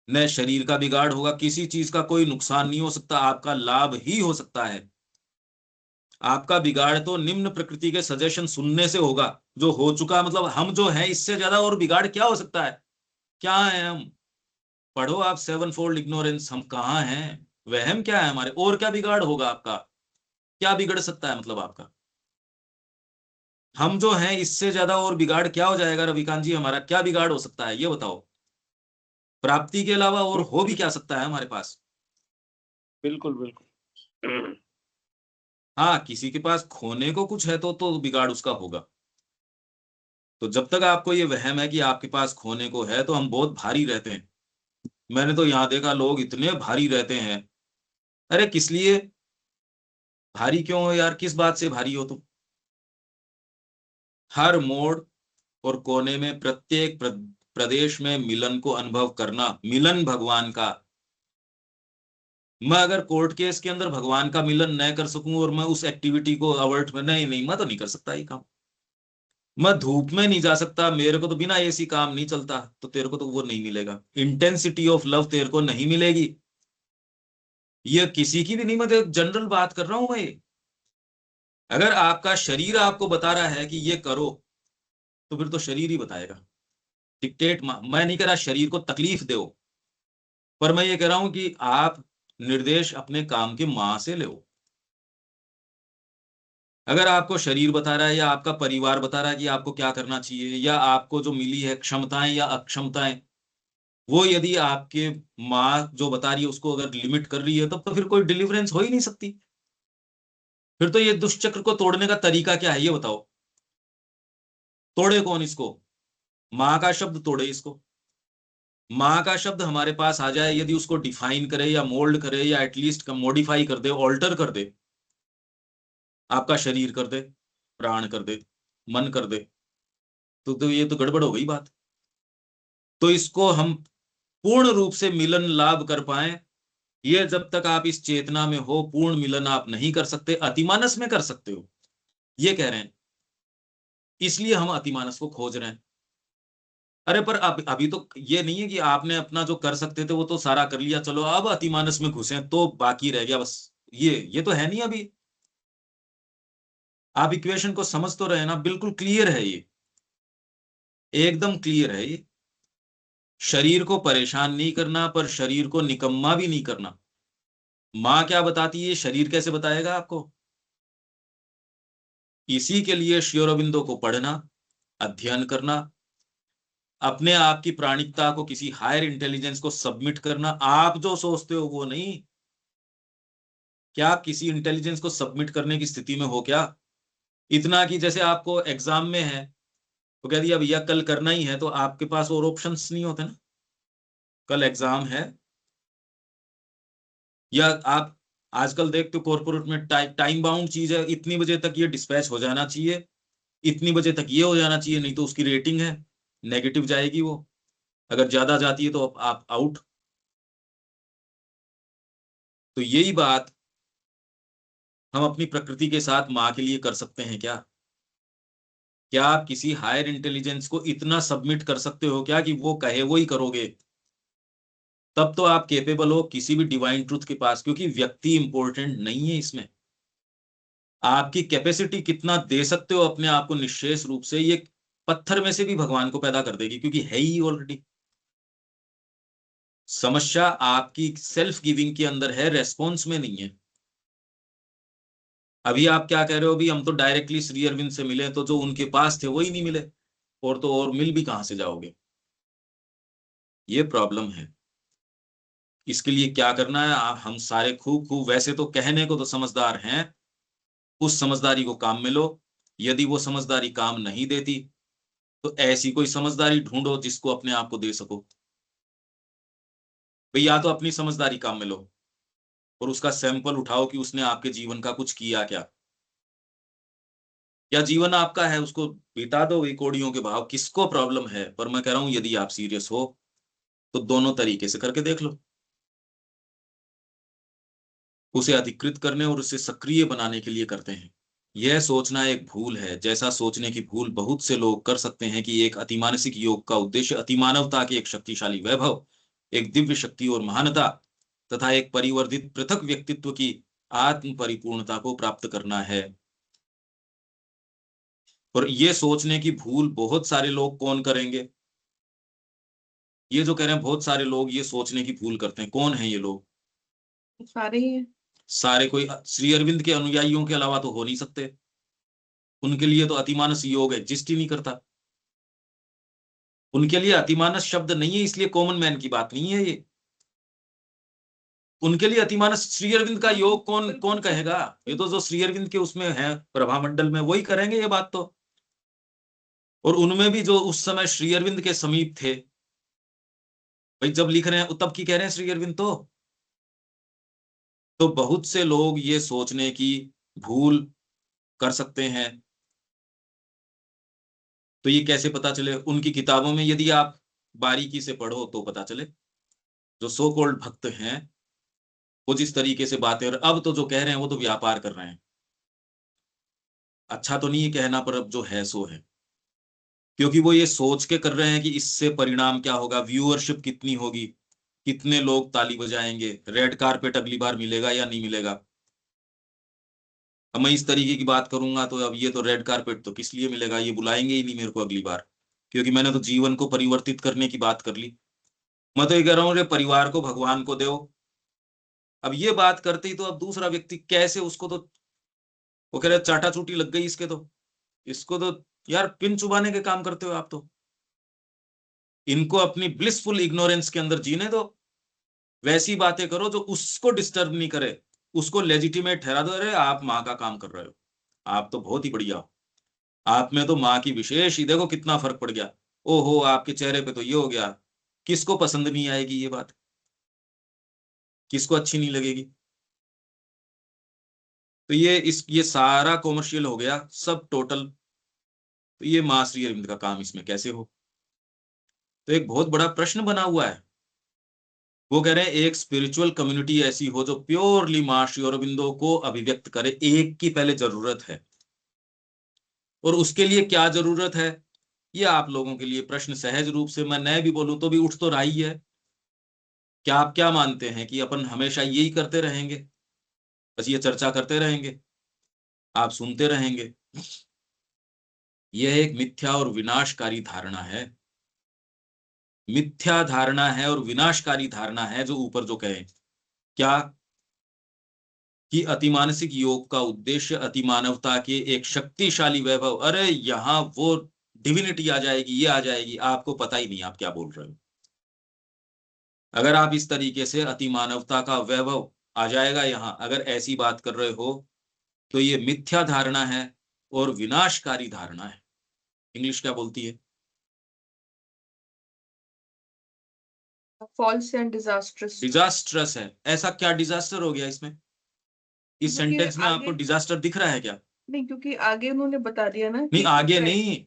A: न शरीर का बिगाड़ होगा, किसी चीज का कोई नुकसान नहीं हो सकता, आपका लाभ ही हो सकता है। आपका बिगाड़ तो निम्न प्रकृति के सजेशन सुनने से होगा, जो हो चुका। मतलब हम जो है इससे ज्यादा और बिगाड़ क्या हो सकता है? क्या है हम? पढ़ो आप सेवन फोल्ड इग्नोरेंस, हम कहाँ हैं? वहम क्या है हमारे? और क्या बिगाड़ होगा आपका? क्या बिगड़ सकता है मतलब आपका? हम जो हैं इससे ज्यादा और बिगाड़ क्या हो जाएगा रविकांत जी? हमारा क्या बिगाड़ हो सकता है ये बताओ? प्राप्ति के अलावा और हो भी क्या सकता है हमारे पास?
D: बिल्कुल बिल्कुल।
A: हाँ, किसी के पास खोने को कुछ है तो बिगाड़ उसका होगा। तो जब तक आपको ये वहम है कि आपके पास खोने को है, तो हम बहुत भारी रहते हैं। मैंने तो यहाँ देखा लोग इतने भारी रहते हैं। अरे किस लिए भारी क्यों हो यार? किस बात से भारी हो तुम? हर मोड़ और कोने में, प्रत्येक प्रदेश में मिलन को अनुभव करना, मिलन भगवान का। मैं अगर कोर्ट केस के अंदर भगवान का मिलन न कर सकूं और मैं उस एक्टिविटी को अवॉइड में, नहीं नहीं, मैं तो नहीं कर सकता ये काम। मैं धूप में नहीं जा सकता, मेरे को तो बिना एसी काम नहीं चलता, तो तेरे को तो वो नहीं मिलेगा, इंटेंसिटी ऑफ लव तेरे को नहीं मिलेगी। ये किसी की भी नहीं, मैं जनरल बात कर रहा हूं मैं ये। अगर आपका शरीर आपको बता रहा है कि ये करो, तो फिर तो शरीर ही बताएगा। डिक्टेट मैं नहीं कह रहा शरीर को तकलीफ दो, पर मैं ये कह रहा हूं कि आप निर्देश अपने काम के माँ से लो। अगर आपको शरीर बता रहा है या आपका परिवार बता रहा है कि आपको क्या करना चाहिए, या आपको जो मिली है क्षमताएं या अक्षमताएं, वो यदि आपके माँ जो बता रही है उसको अगर लिमिट कर रही है, तब तो फिर कोई डिलीवरेंस हो ही नहीं सकती। फिर तो ये दुष्चक्र को तोड़ने का तरीका क्या है, ये बताओ। तोड़े कौन इसको? माँ का शब्द तोड़े इसको। माँ का शब्द हमारे पास आ जाए, यदि उसको डिफाइन करे या मोल्ड करे या एटलीस्ट मॉडिफाई कर दे, ऑल्टर कर दे, आपका शरीर कर दे, प्राण कर दे, मन कर दे, तो ये तो गड़बड़ हो गई बात। तो इसको हम पूर्ण रूप से मिलन लाभ कर पाए, ये जब तक आप इस चेतना में हो, पूर्ण मिलन आप नहीं कर सकते। अतिमानस में कर सकते हो, ये कह रहे हैं। इसलिए हम अतिमानस को खोज रहे हैं। अरे पर अभी तो ये नहीं है कि आपने अपना जो कर सकते थे वो तो सारा कर लिया, चलो अब अतिमानस में घुसे तो बाकी रह गया बस। ये तो है नहीं अभी। आप इक्वेशन को समझ तो रहे ना, बिल्कुल क्लियर है ये, एकदम क्लियर है ये। शरीर को परेशान नहीं करना, पर शरीर को निकम्मा भी नहीं करना। माँ क्या बताती है, शरीर कैसे बताएगा आपको? इसी के लिए श्री अरबिंदो को पढ़ना, अध्ययन करना, अपने आप की प्राणिकता को किसी हायर इंटेलिजेंस को सबमिट करना। आप जो सोचते हो वो नहीं। क्या आप किसी इंटेलिजेंस को सबमिट करने की स्थिति में हो क्या? इतना कि जैसे आपको एग्जाम में है तो कह दिया भैया कल करना ही है, तो आपके पास और ऑप्शंस नहीं होते ना। कल एग्जाम है, या आप आजकल देखते हो कॉर्पोरेट में टाइम बाउंड चीज है, इतनी बजे तक ये डिस्पैच हो जाना चाहिए, इतनी बजे तक ये हो जाना चाहिए, नहीं तो उसकी रेटिंग है नेगेटिव जाएगी वो, अगर ज्यादा जाती है तो आप आउट। तो यही बात हम अपनी प्रकृति के साथ माँ के लिए कर सकते हैं क्या? क्या आप किसी हायर इंटेलिजेंस को इतना सबमिट कर सकते हो क्या कि वो कहे वो ही करोगे? तब तो आप केपेबल हो किसी भी डिवाइन ट्रूथ के पास, क्योंकि व्यक्ति इंपॉर्टेंट नहीं है इसमें। आपकी कैपेसिटी कितना दे सकते हो अपने आप को निश्चेष रूप से, ये पत्थर में से भी भगवान को पैदा कर देगी, क्योंकि है ही ऑलरेडी। समस्या आपकी सेल्फ गिविंग के अंदर है, रेस्पॉन्स में नहीं है। अभी आप क्या कह रहे हो, अभी हम तो डायरेक्टली श्री अरविंद से मिले, तो जो उनके पास थे वही नहीं मिले, और तो और मिल भी कहां से जाओगे? ये प्रॉब्लम है। इसके लिए क्या करना है, हम सारे खूब खूब, वैसे तो कहने को तो समझदार हैं, उस समझदारी को काम में लो। यदि वो समझदारी काम नहीं देती तो ऐसी कोई समझदारी ढूंढो जिसको अपने आप को दे सको। भाई या तो अपनी समझदारी काम में लो और उसका सैंपल उठाओ कि उसने आपके जीवन का कुछ किया क्या, या जीवन आपका है उसको बिता दो वही कौड़ियों के भाव, किसको प्रॉब्लम है। पर मैं कह रहा हूं यदि आप सीरियस हो तो दोनों तरीके से करके देख लो। उसे अधिकृत करने और उसे सक्रिय बनाने के लिए करते हैं। यह सोचना एक भूल है। जैसा सोचने की भूल बहुत से लोग कर सकते हैं कि एक अतिमानसिक योग का उद्देश्य अतिमानवता के एक शक्तिशाली वैभव, एक दिव्य शक्ति और महानता तथा एक परिवर्धित पृथक व्यक्तित्व की आत्म परिपूर्णता को प्राप्त करना है। और ये सोचने की भूल बहुत सारे लोग कौन करेंगे? ये जो कह रहे हैं बहुत सारे लोग ये सोचने की भूल करते हैं, कौन है ये लोग?
B: सारे ही है।
A: सारे कोई श्री अरविंद के अनुयायियों के अलावा तो हो नहीं सकते। उनके लिए तो अतिमानस योग एग्जिस्ट ही नहीं करता। उनके लिए अतिमानस शब्द नहीं है, इसलिए कॉमन मैन की बात नहीं है ये। उनके लिए अतिमानस श्री अरविंद का योग कौन कौन कहेगा? ये तो जो श्री अरविंद के उसमें है प्रभा मंडल में वही करेंगे ये बात तो। और उनमें भी जो उस समय श्री अरविंद के समीप थे, भाई जब लिख रहे हैं तब की कह रहे हैं श्री अरविंद तो बहुत से लोग ये सोचने की भूल कर सकते हैं। तो ये कैसे पता चले? उनकी किताबों में यदि आप बारीकी से पढ़ो तो पता चले। जो सो कॉल्ड भक्त हैं वो जिस तरीके से बातें, और अब तो जो कह रहे हैं वो तो व्यापार कर रहे हैं। अच्छा तो नहीं है कहना, पर अब जो है सो है, क्योंकि वो ये सोच के कर रहे हैं कि इससे परिणाम क्या होगा, व्यूअरशिप कितनी होगी, कितने लोग ताली बजाएंगे, रेड कारपेट अगली बार मिलेगा या नहीं मिलेगा। अब मैं इस तरीके की बात करूंगा तो अब ये तो रेड कारपेट तो किस लिए मिलेगा, ये बुलाएंगे ही नहीं मेरे को अगली बार, क्योंकि मैंने तो जीवन को परिवर्तित करने की बात कर ली। मैं तो ये कह रहा हूँ परिवार को भगवान को दो, अब ये बात करते ही तो अब दूसरा व्यक्ति कैसे, उसको तो वो कह रहे चाटा चूटी लग गई इसके, तो इसको तो यार पिन चुबाने के काम करते हो आप तो। इनको अपनी ब्लिसफुल इग्नोरेंस के अंदर जीने दो, वैसी बातें करो जो उसको डिस्टर्ब नहीं करे, उसको लेजिटिमेट ठहरा दो। अरे आप माँ का काम कर रहे हो, आप तो बहुत ही बढ़िया हो, आप में तो माँ की विशेष ही देखो कितना फर्क पड़ गया, ओहो आपके चेहरे पे तो ये हो गया। किसको पसंद नहीं आएगी ये बात, किसको अच्छी नहीं लगेगी। तो ये सारा कॉमर्शियल हो गया सब टोटल। तो ये माँ श्री अरविंद का काम इसमें कैसे हो। तो एक बहुत बड़ा प्रश्न बना हुआ है। वो कह रहे हैं एक स्पिरिचुअल कम्युनिटी ऐसी हो जो प्योरली माँ श्री अरविंदो को अभिव्यक्त करे, एक की पहले जरूरत है। और उसके लिए क्या जरूरत है, ये आप लोगों के लिए प्रश्न सहज रूप से मैं भी बोलूं तो भी उठ तो रहा ही है। क्या आप क्या मानते हैं कि अपन हमेशा यही करते रहेंगे, बस ये चर्चा करते रहेंगे, आप सुनते रहेंगे? यह एक मिथ्या और विनाशकारी धारणा है। मिथ्या धारणा है और विनाशकारी धारणा है जो ऊपर जो कहे क्या कि अतिमानसिक योग का उद्देश्य अतिमानवता के एक शक्तिशाली वैभव, अरे यहां वो डिविनिटी आ जाएगी, ये आ जाएगी, आपको पता ही नहीं आप क्या बोल रहे हो। अगर आप इस तरीके से अतिमानवता का वैभव आ जाएगा यहां, अगर ऐसी बात कर रहे हो तो ये मिथ्या धारणा है और विनाशकारी धारणा है। इंग्लिश क्या बोलती है?
B: False and disastrous.
A: डिजास्ट्रस है। ऐसा क्या डिजास्टर हो गया इसमें? इस
B: क्योंकि
A: सेंटेंस में आपको
B: आगे
A: डिजास्टर दिख रहा है क्या?
B: नहीं, क्योंकि आगे उन्होंने बता दिया ना
A: नहीं
B: कि
A: आगे नहीं,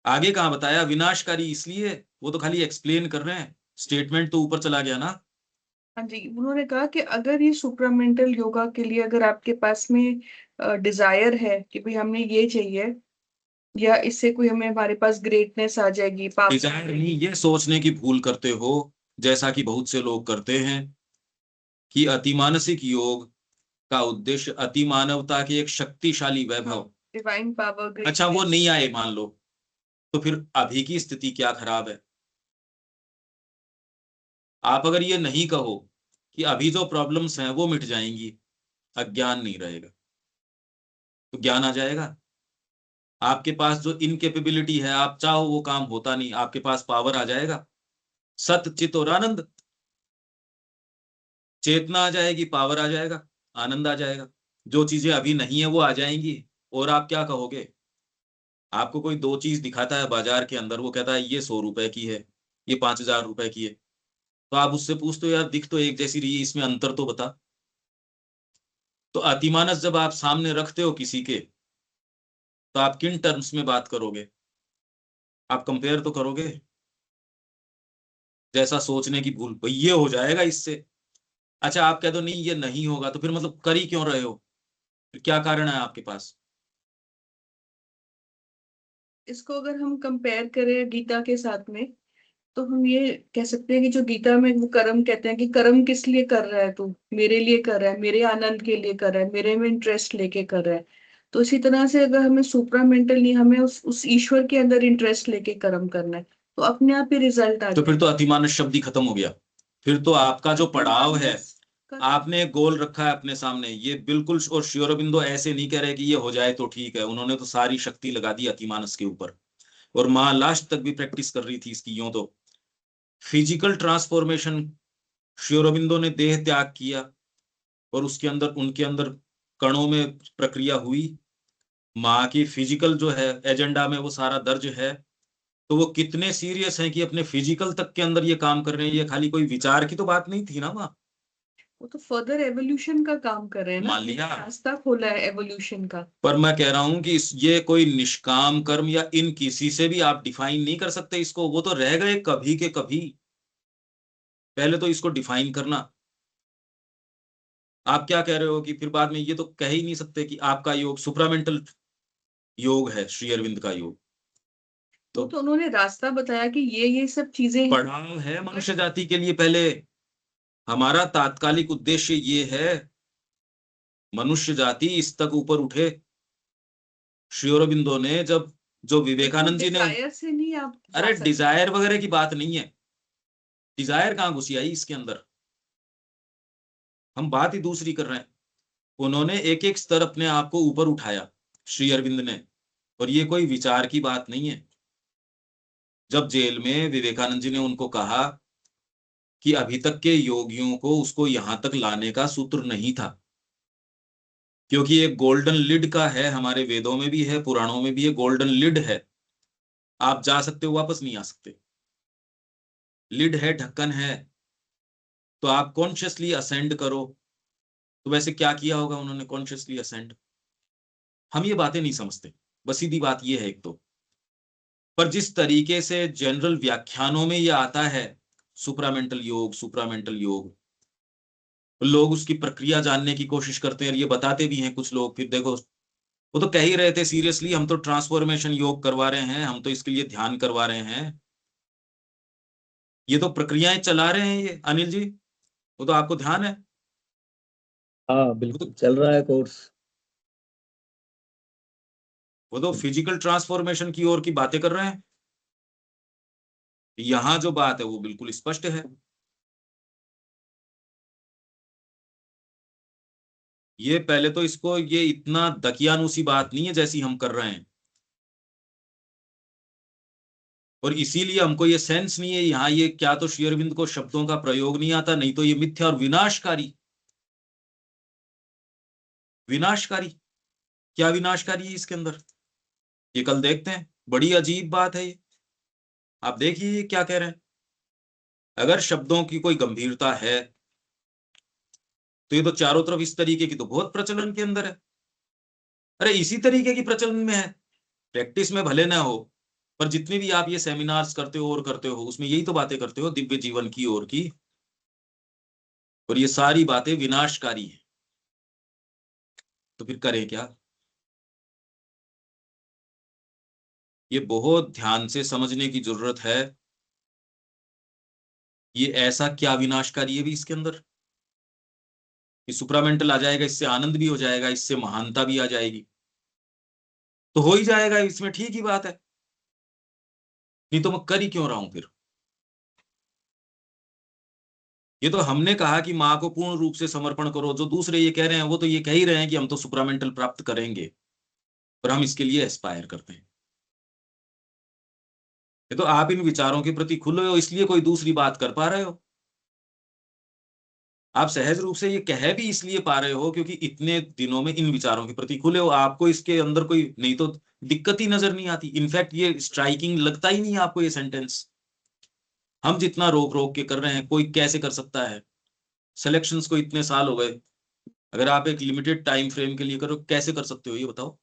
A: आगे कहाँ बताया विनाशकारी, इसलिए वो तो खाली एक्सप्लेन कर रहे हैं, स्टेटमेंट तो ऊपर चला गया ना।
B: हाँ जी, उन्होंने कहा कि अगर ये सुप्रामेंटल योगा के लिए अगर आपके पास में डिजायर है कि भाई हमने ये चाहिए, या इससे कोई हमें हमारे पास ग्रेटनेस आ जाएगी, पाप।
A: डिजायर नहीं, ये सोचने की भूल करते हो जैसा कि बहुत से लोग करते हैं कि अतिमानसिक योग का उद्देश्य अतिमानवता के एक शक्तिशाली वैभव।
B: Divine power.
A: अच्छा वो नहीं आए मान लो, तो फिर अभी की स्थिति क्या खराब है। आप अगर ये नहीं कहो कि अभी जो प्रॉब्लम्स हैं वो मिट जाएंगी, अज्ञान नहीं रहेगा, तो ज्ञान आ जाएगा। आपके पास जो इनकेपेबिलिटी है, आप चाहो वो काम होता नहीं, आपके पास पावर आ जाएगा। सत चित और आनंद, चेतना आ जाएगी, पावर आ जाएगा, आनंद आ जाएगा। जो चीजें अभी नहीं है वो आ जाएंगी। और आप क्या कहोगे? आपको कोई दो चीज दिखाता है बाजार के अंदर, वो कहता है ये 100 रुपए की है, ये 5,000 रुपए की है, तो आप उससे पूछते हो यार दिख तो एक जैसी रही है, इसमें अंतर तो बता। तो अतिमानस जब आप सामने रखते हो किसी के, तो आप किन टर्म्स में बात करोगे? आप कंपेयर तो करोगे। जैसा सोचने की भूल, भाई ये हो जाएगा इससे। अच्छा आप कह दो नहीं ये नहीं होगा, तो फिर मतलब कर ही क्यों रहे हो? फिर क्या कारण है आपके पास?
B: इसको अगर हम कंपेयर करें गीता के साथ में, तो हम ये कह सकते हैं कि जो गीता में वो कर्म कहते हैं कि कर्म किस लिए कर रहा है तू, मेरे लिए कर रहा है, मेरे आनंद के लिए कर रहा है, मेरे में इंटरेस्ट लेके कर रहा है। तो इसी तरह से अगर हमें सुप्रामेंटल नहीं, हमें उस ईश्वर के अंदर इंटरेस्ट लेके कर्म करना है, तो अपने आप ही रिजल्ट आ
A: तो फिर
B: जाए।
A: तो अतिमानस शब्द ही खत्म हो गया। फिर तो आपका जो पड़ाव है, आपने एक गोल रखा है अपने सामने, ये बिल्कुल। और श्री अरबिंदो ऐसे नहीं कह रहे कि ये हो जाए तो ठीक है, उन्होंने तो सारी शक्ति लगा दी अतिमानस के ऊपर। और माँ लास्ट तक भी प्रैक्टिस कर रही थी इसकी। यूं तो फिजिकल ट्रांसफॉर्मेशन, श्री अरबिंदो ने देह त्याग किया और उसके अंदर उनके अंदर कणों में प्रक्रिया हुई। माँ की फिजिकल जो है एजेंडा में वो सारा दर्ज है। तो वो कितने सीरियस हैं कि अपने फिजिकल तक के अंदर ये काम कर रहे हैं, ये खाली कोई विचार की तो बात नहीं थी ना माँ।
B: वो तो फर्दर एवोल्यूशन का काम कर रहे हैं ना,
A: मान लिया,
B: रास्ता खोला है एवोल्यूशन का।
A: पर मैं कह रहा हूं कि ये कोई निष्काम कर्म या इन किसी से भी आप डिफाइन नहीं कर सकते इसको, वो तो रह गए कभी के कभी। पहले तो इसको डिफाइन करना। आप क्या कह रहे हो कि फिर बाद में ये तो कह ही नहीं सकते कि आपका योग सुप्रामेंटल योग है, श्री अरविंद का योग।
B: वो
A: तो
B: तो उन्होंने रास्ता बताया कि ये सब चीजें हैं।
A: पड़ाव है मनुष्य जाति के लिए। पहले हमारा तात्कालिक उद्देश्य ये है मनुष्य जाति इस तक ऊपर उठे। श्री अरबिंदो ने जब जो विवेकानंद जी ने,
B: डिजायर से नहीं आप जा
A: अरे
B: सकते।
A: डिजायर वगैरह की बात नहीं है। डिजायर कहाँ घुसी आई इसके अंदर? हम बात ही दूसरी कर रहे हैं। उन्होंने एक एक स्तर अपने आप को ऊपर उठाया श्री अरविंद ने, और ये कोई विचार की बात नहीं है। जब जेल में विवेकानंद जी ने उनको कहा कि अभी तक के योगियों को उसको यहां तक लाने का सूत्र नहीं था, क्योंकि एक गोल्डन लिड का है, हमारे वेदों में भी है, पुराणों में भी है, गोल्डन लिड है, आप जा सकते हो, वापस नहीं आ सकते। लिड है, ढक्कन है, तो आप कॉन्शियसली असेंड करो। तो वैसे क्या किया होगा उन्होंने कॉन्शियसली असेंड? हम ये बातें नहीं समझते, बस सीधी बात ये है एक तो। पर जिस तरीके से जनरल व्याख्यानों में ये आता है, सुप्रामेंटल योग, सुप्रामेंटल योग, लोग उसकी प्रक्रिया जानने की कोशिश करते हैं, और ये बताते भी हैं कुछ लोग। फिर देखो, वो तो कह ही रहे थे सीरियसली, हम तो ट्रांसफॉर्मेशन योग करवा रहे हैं, हम तो इसके लिए ध्यान करवा रहे हैं, ये तो प्रक्रियाएं चला रहे हैं ये अनिल जी, वो तो आपको ध्यान है।
C: हाँ
A: वो
C: बिल्कुल
A: तो
C: चल रहा है कोर्स।
A: फिजिकल ट्रांसफॉर्मेशन की ओर की बातें कर रहे हैं। यहां जो बात है वो बिल्कुल स्पष्ट है। ये पहले तो इसको, ये इतना दकियानूसी बात नहीं है जैसी हम कर रहे हैं, और इसीलिए हमको ये सेंस नहीं है यहाँ, ये क्या तो श्री अरविंद को शब्दों का प्रयोग नहीं आता, नहीं तो ये मिथ्या और विनाशकारी। विनाशकारी, क्या विनाशकारी है इसके अंदर, ये कल देखते हैं। बड़ी अजीब बात है ये, आप देखिए ये क्या कह रहे हैं। अगर शब्दों की कोई गंभीरता है तो ये तो चारों तरफ इस तरीके की तो बहुत प्रचलन के अंदर है। अरे इसी तरीके की प्रचलन में है, प्रैक्टिस में भले ना हो, पर जितने भी आप ये सेमिनार्स करते हो और करते हो, उसमें यही तो बातें करते हो दिव्य जीवन की ओर की, और ये सारी बातें विनाशकारी है। तो फिर करें क्या? ये बहुत ध्यान से समझने की जरूरत है। ये ऐसा क्या विनाशकारी है भी इसके अंदर कि सुप्रामेंटल आ जाएगा, इससे आनंद भी हो जाएगा, इससे महानता भी आ जाएगी, तो हो ही जाएगा इसमें, ठीक ही बात है। नहीं तो मैं कर ही क्यों रहा हूं फिर? ये तो हमने कहा कि माँ को पूर्ण रूप से समर्पण करो, जो दूसरे ये कह रहे हैं वो तो ये कह ही रहे हैं कि हम तो सुप्रामेंटल प्राप्त करेंगे, पर हम इसके लिए एस्पायर करते हैं। ये तो आप इन विचारों के प्रति खुले हो, इसलिए कोई दूसरी बात कर पा रहे हो। आप सहज रूप से ये कह भी इसलिए पा रहे हो क्योंकि इतने दिनों में इन विचारों के प्रति खुले हो, आपको इसके अंदर कोई नहीं तो दिक्कत ही नजर नहीं आती। इनफैक्ट ये स्ट्राइकिंग लगता ही नहीं है आपको ये सेंटेंस। हम जितना रोक रोक के कर रहे हैं, कोई कैसे कर सकता है? सिलेक्शंस को इतने साल हो गए, अगर आप एक लिमिटेड टाइम फ्रेम के लिए करो, कैसे कर सकते हो ये बताओ?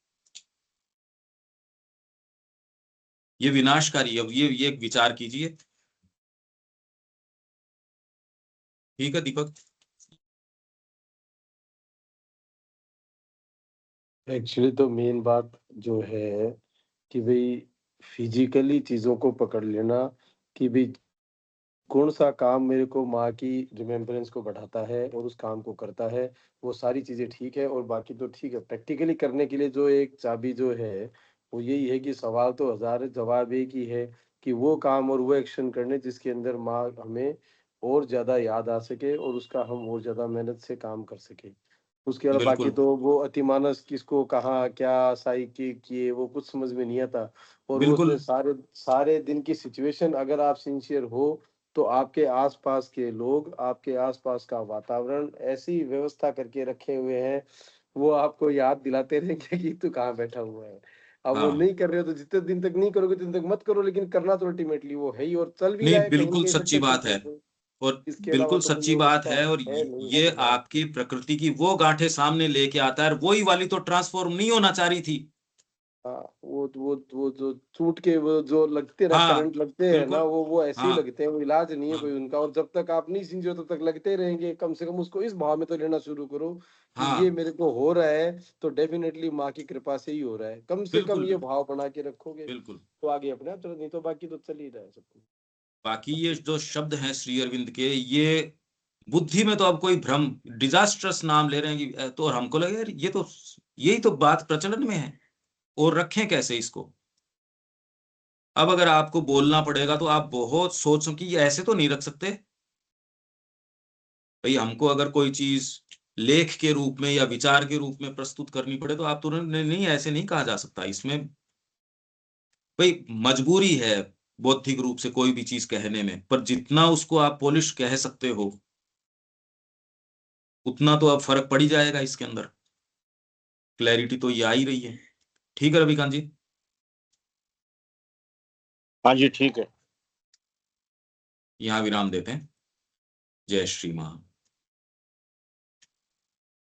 A: ये विनाशकारी है। अब ये एक विचार कीजिए। ठीक है दीपक?
E: एक्चुअली तो मेन बात जो है कि भाई फिजिकली चीजों को पकड़ लेना, कि भाई कौन सा काम मेरे को माँ की रिमेम्बरेंस को बढ़ाता है और उस काम को करता है, वो सारी चीजें ठीक है, और बाकी तो ठीक है। प्रैक्टिकली करने के लिए जो एक चाबी जो है वो यही है कि सवाल तो हजार है, जवाब एक ही है कि वो काम और वो एक्शन करने जिसके अंदर माँ हमें और ज्यादा याद आ सके और उसका हम और ज्यादा मेहनत से काम कर सके। उसके अलावा बाकी
A: बिल्कुल
E: तो वो अतिमानस किसको कहाँ क्या साइकिक किए वो कुछ समझ में नहीं आता। और वो
A: बिल्कुल
E: उसमें सारे सारे दिन की सिचुएशन, अगर आप सिंसियर हो तो आपके आसपास के लोग, आपके आसपास का वातावरण ऐसी व्यवस्था करके रखे हुए हैं, वो आपको याद दिलाते रहेंगे कि तू कहाँ बैठा हुआ है। अब वो
A: हाँ,
E: नहीं कर रहे हो तो जितने दिन तक नहीं करोगे उतने तक मत करो, लेकिन करना तो अल्टीमेटली वो है ही, और चल भी रहा
A: नहीं
E: है कहीं ना
A: बिल्कुल
E: कहीं
A: सच्ची
E: सक्सेसफुल
A: बात है,
E: तरीके से।
A: और
E: इसके अलावा
A: बिल्कुल
E: तो कोई
A: सच्ची
E: और
A: बात
E: रास्ता
A: है, और
E: है नहीं, है
A: ये
E: फिलहाल।
A: आपकी प्रकृति की वो गांठें सामने लेके आता है, और वही वाली तो ट्रांसफॉर्म नहीं होना चाह रही थी।
E: हाँ, वो जो छूट के वो जो लगते ना
A: हाँ
E: करंट लगते हैं ना,
A: बिल्कुल।
E: वो ऐसे ही
A: हाँ
E: लगते हैं, वो इलाज नहीं है
A: हाँ
E: कोई उनका। और जब तक आप नहीं सींचो तब तक लगते रहेंगे। कम से कम उसको इस भाव में तो लेना शुरू करो कि ये
A: हाँ,
E: मेरे को हो रहा है तो डेफिनेटली माँ की कृपा से ही हो रहा है। कम से कम
A: बिल्कुल
E: ये भाव बना के रखोगे
A: बिल्कुल।
E: तो आगे अपने आप चलो, नहीं तो बाकी तो चल ही रहा है सब कुछ।
A: बाकी ये जो शब्द हैं श्री अरविंद के, ये बुद्धि में तो अब कोई भ्रम, डिजास्ट्रस नाम ले रहे हैं कि तो, और हमको लगे यार ये तो, यही तो बात प्रचलन में है, और रखें कैसे इसको? अब अगर आपको बोलना पड़ेगा तो आप बहुत सोचो कि ये ऐसे तो नहीं रख सकते। भाई हमको अगर कोई चीज लेख के रूप में या विचार के रूप में प्रस्तुत करनी पड़े तो आप तुरंत नहीं, ऐसे नहीं कहा जा सकता। इसमें भाई मजबूरी है बौद्धिक रूप से कोई भी चीज कहने में, पर जितना उसको आप पॉलिश कह सकते हो उतना तो अब फर्क पड़ ही जाएगा इसके अंदर। क्लैरिटी तो ये आ ही रही है। ठीक है रविकांत जी?
D: हाँ जी ठीक है।
A: यहाँ विराम देते हैं। जय श्री महान।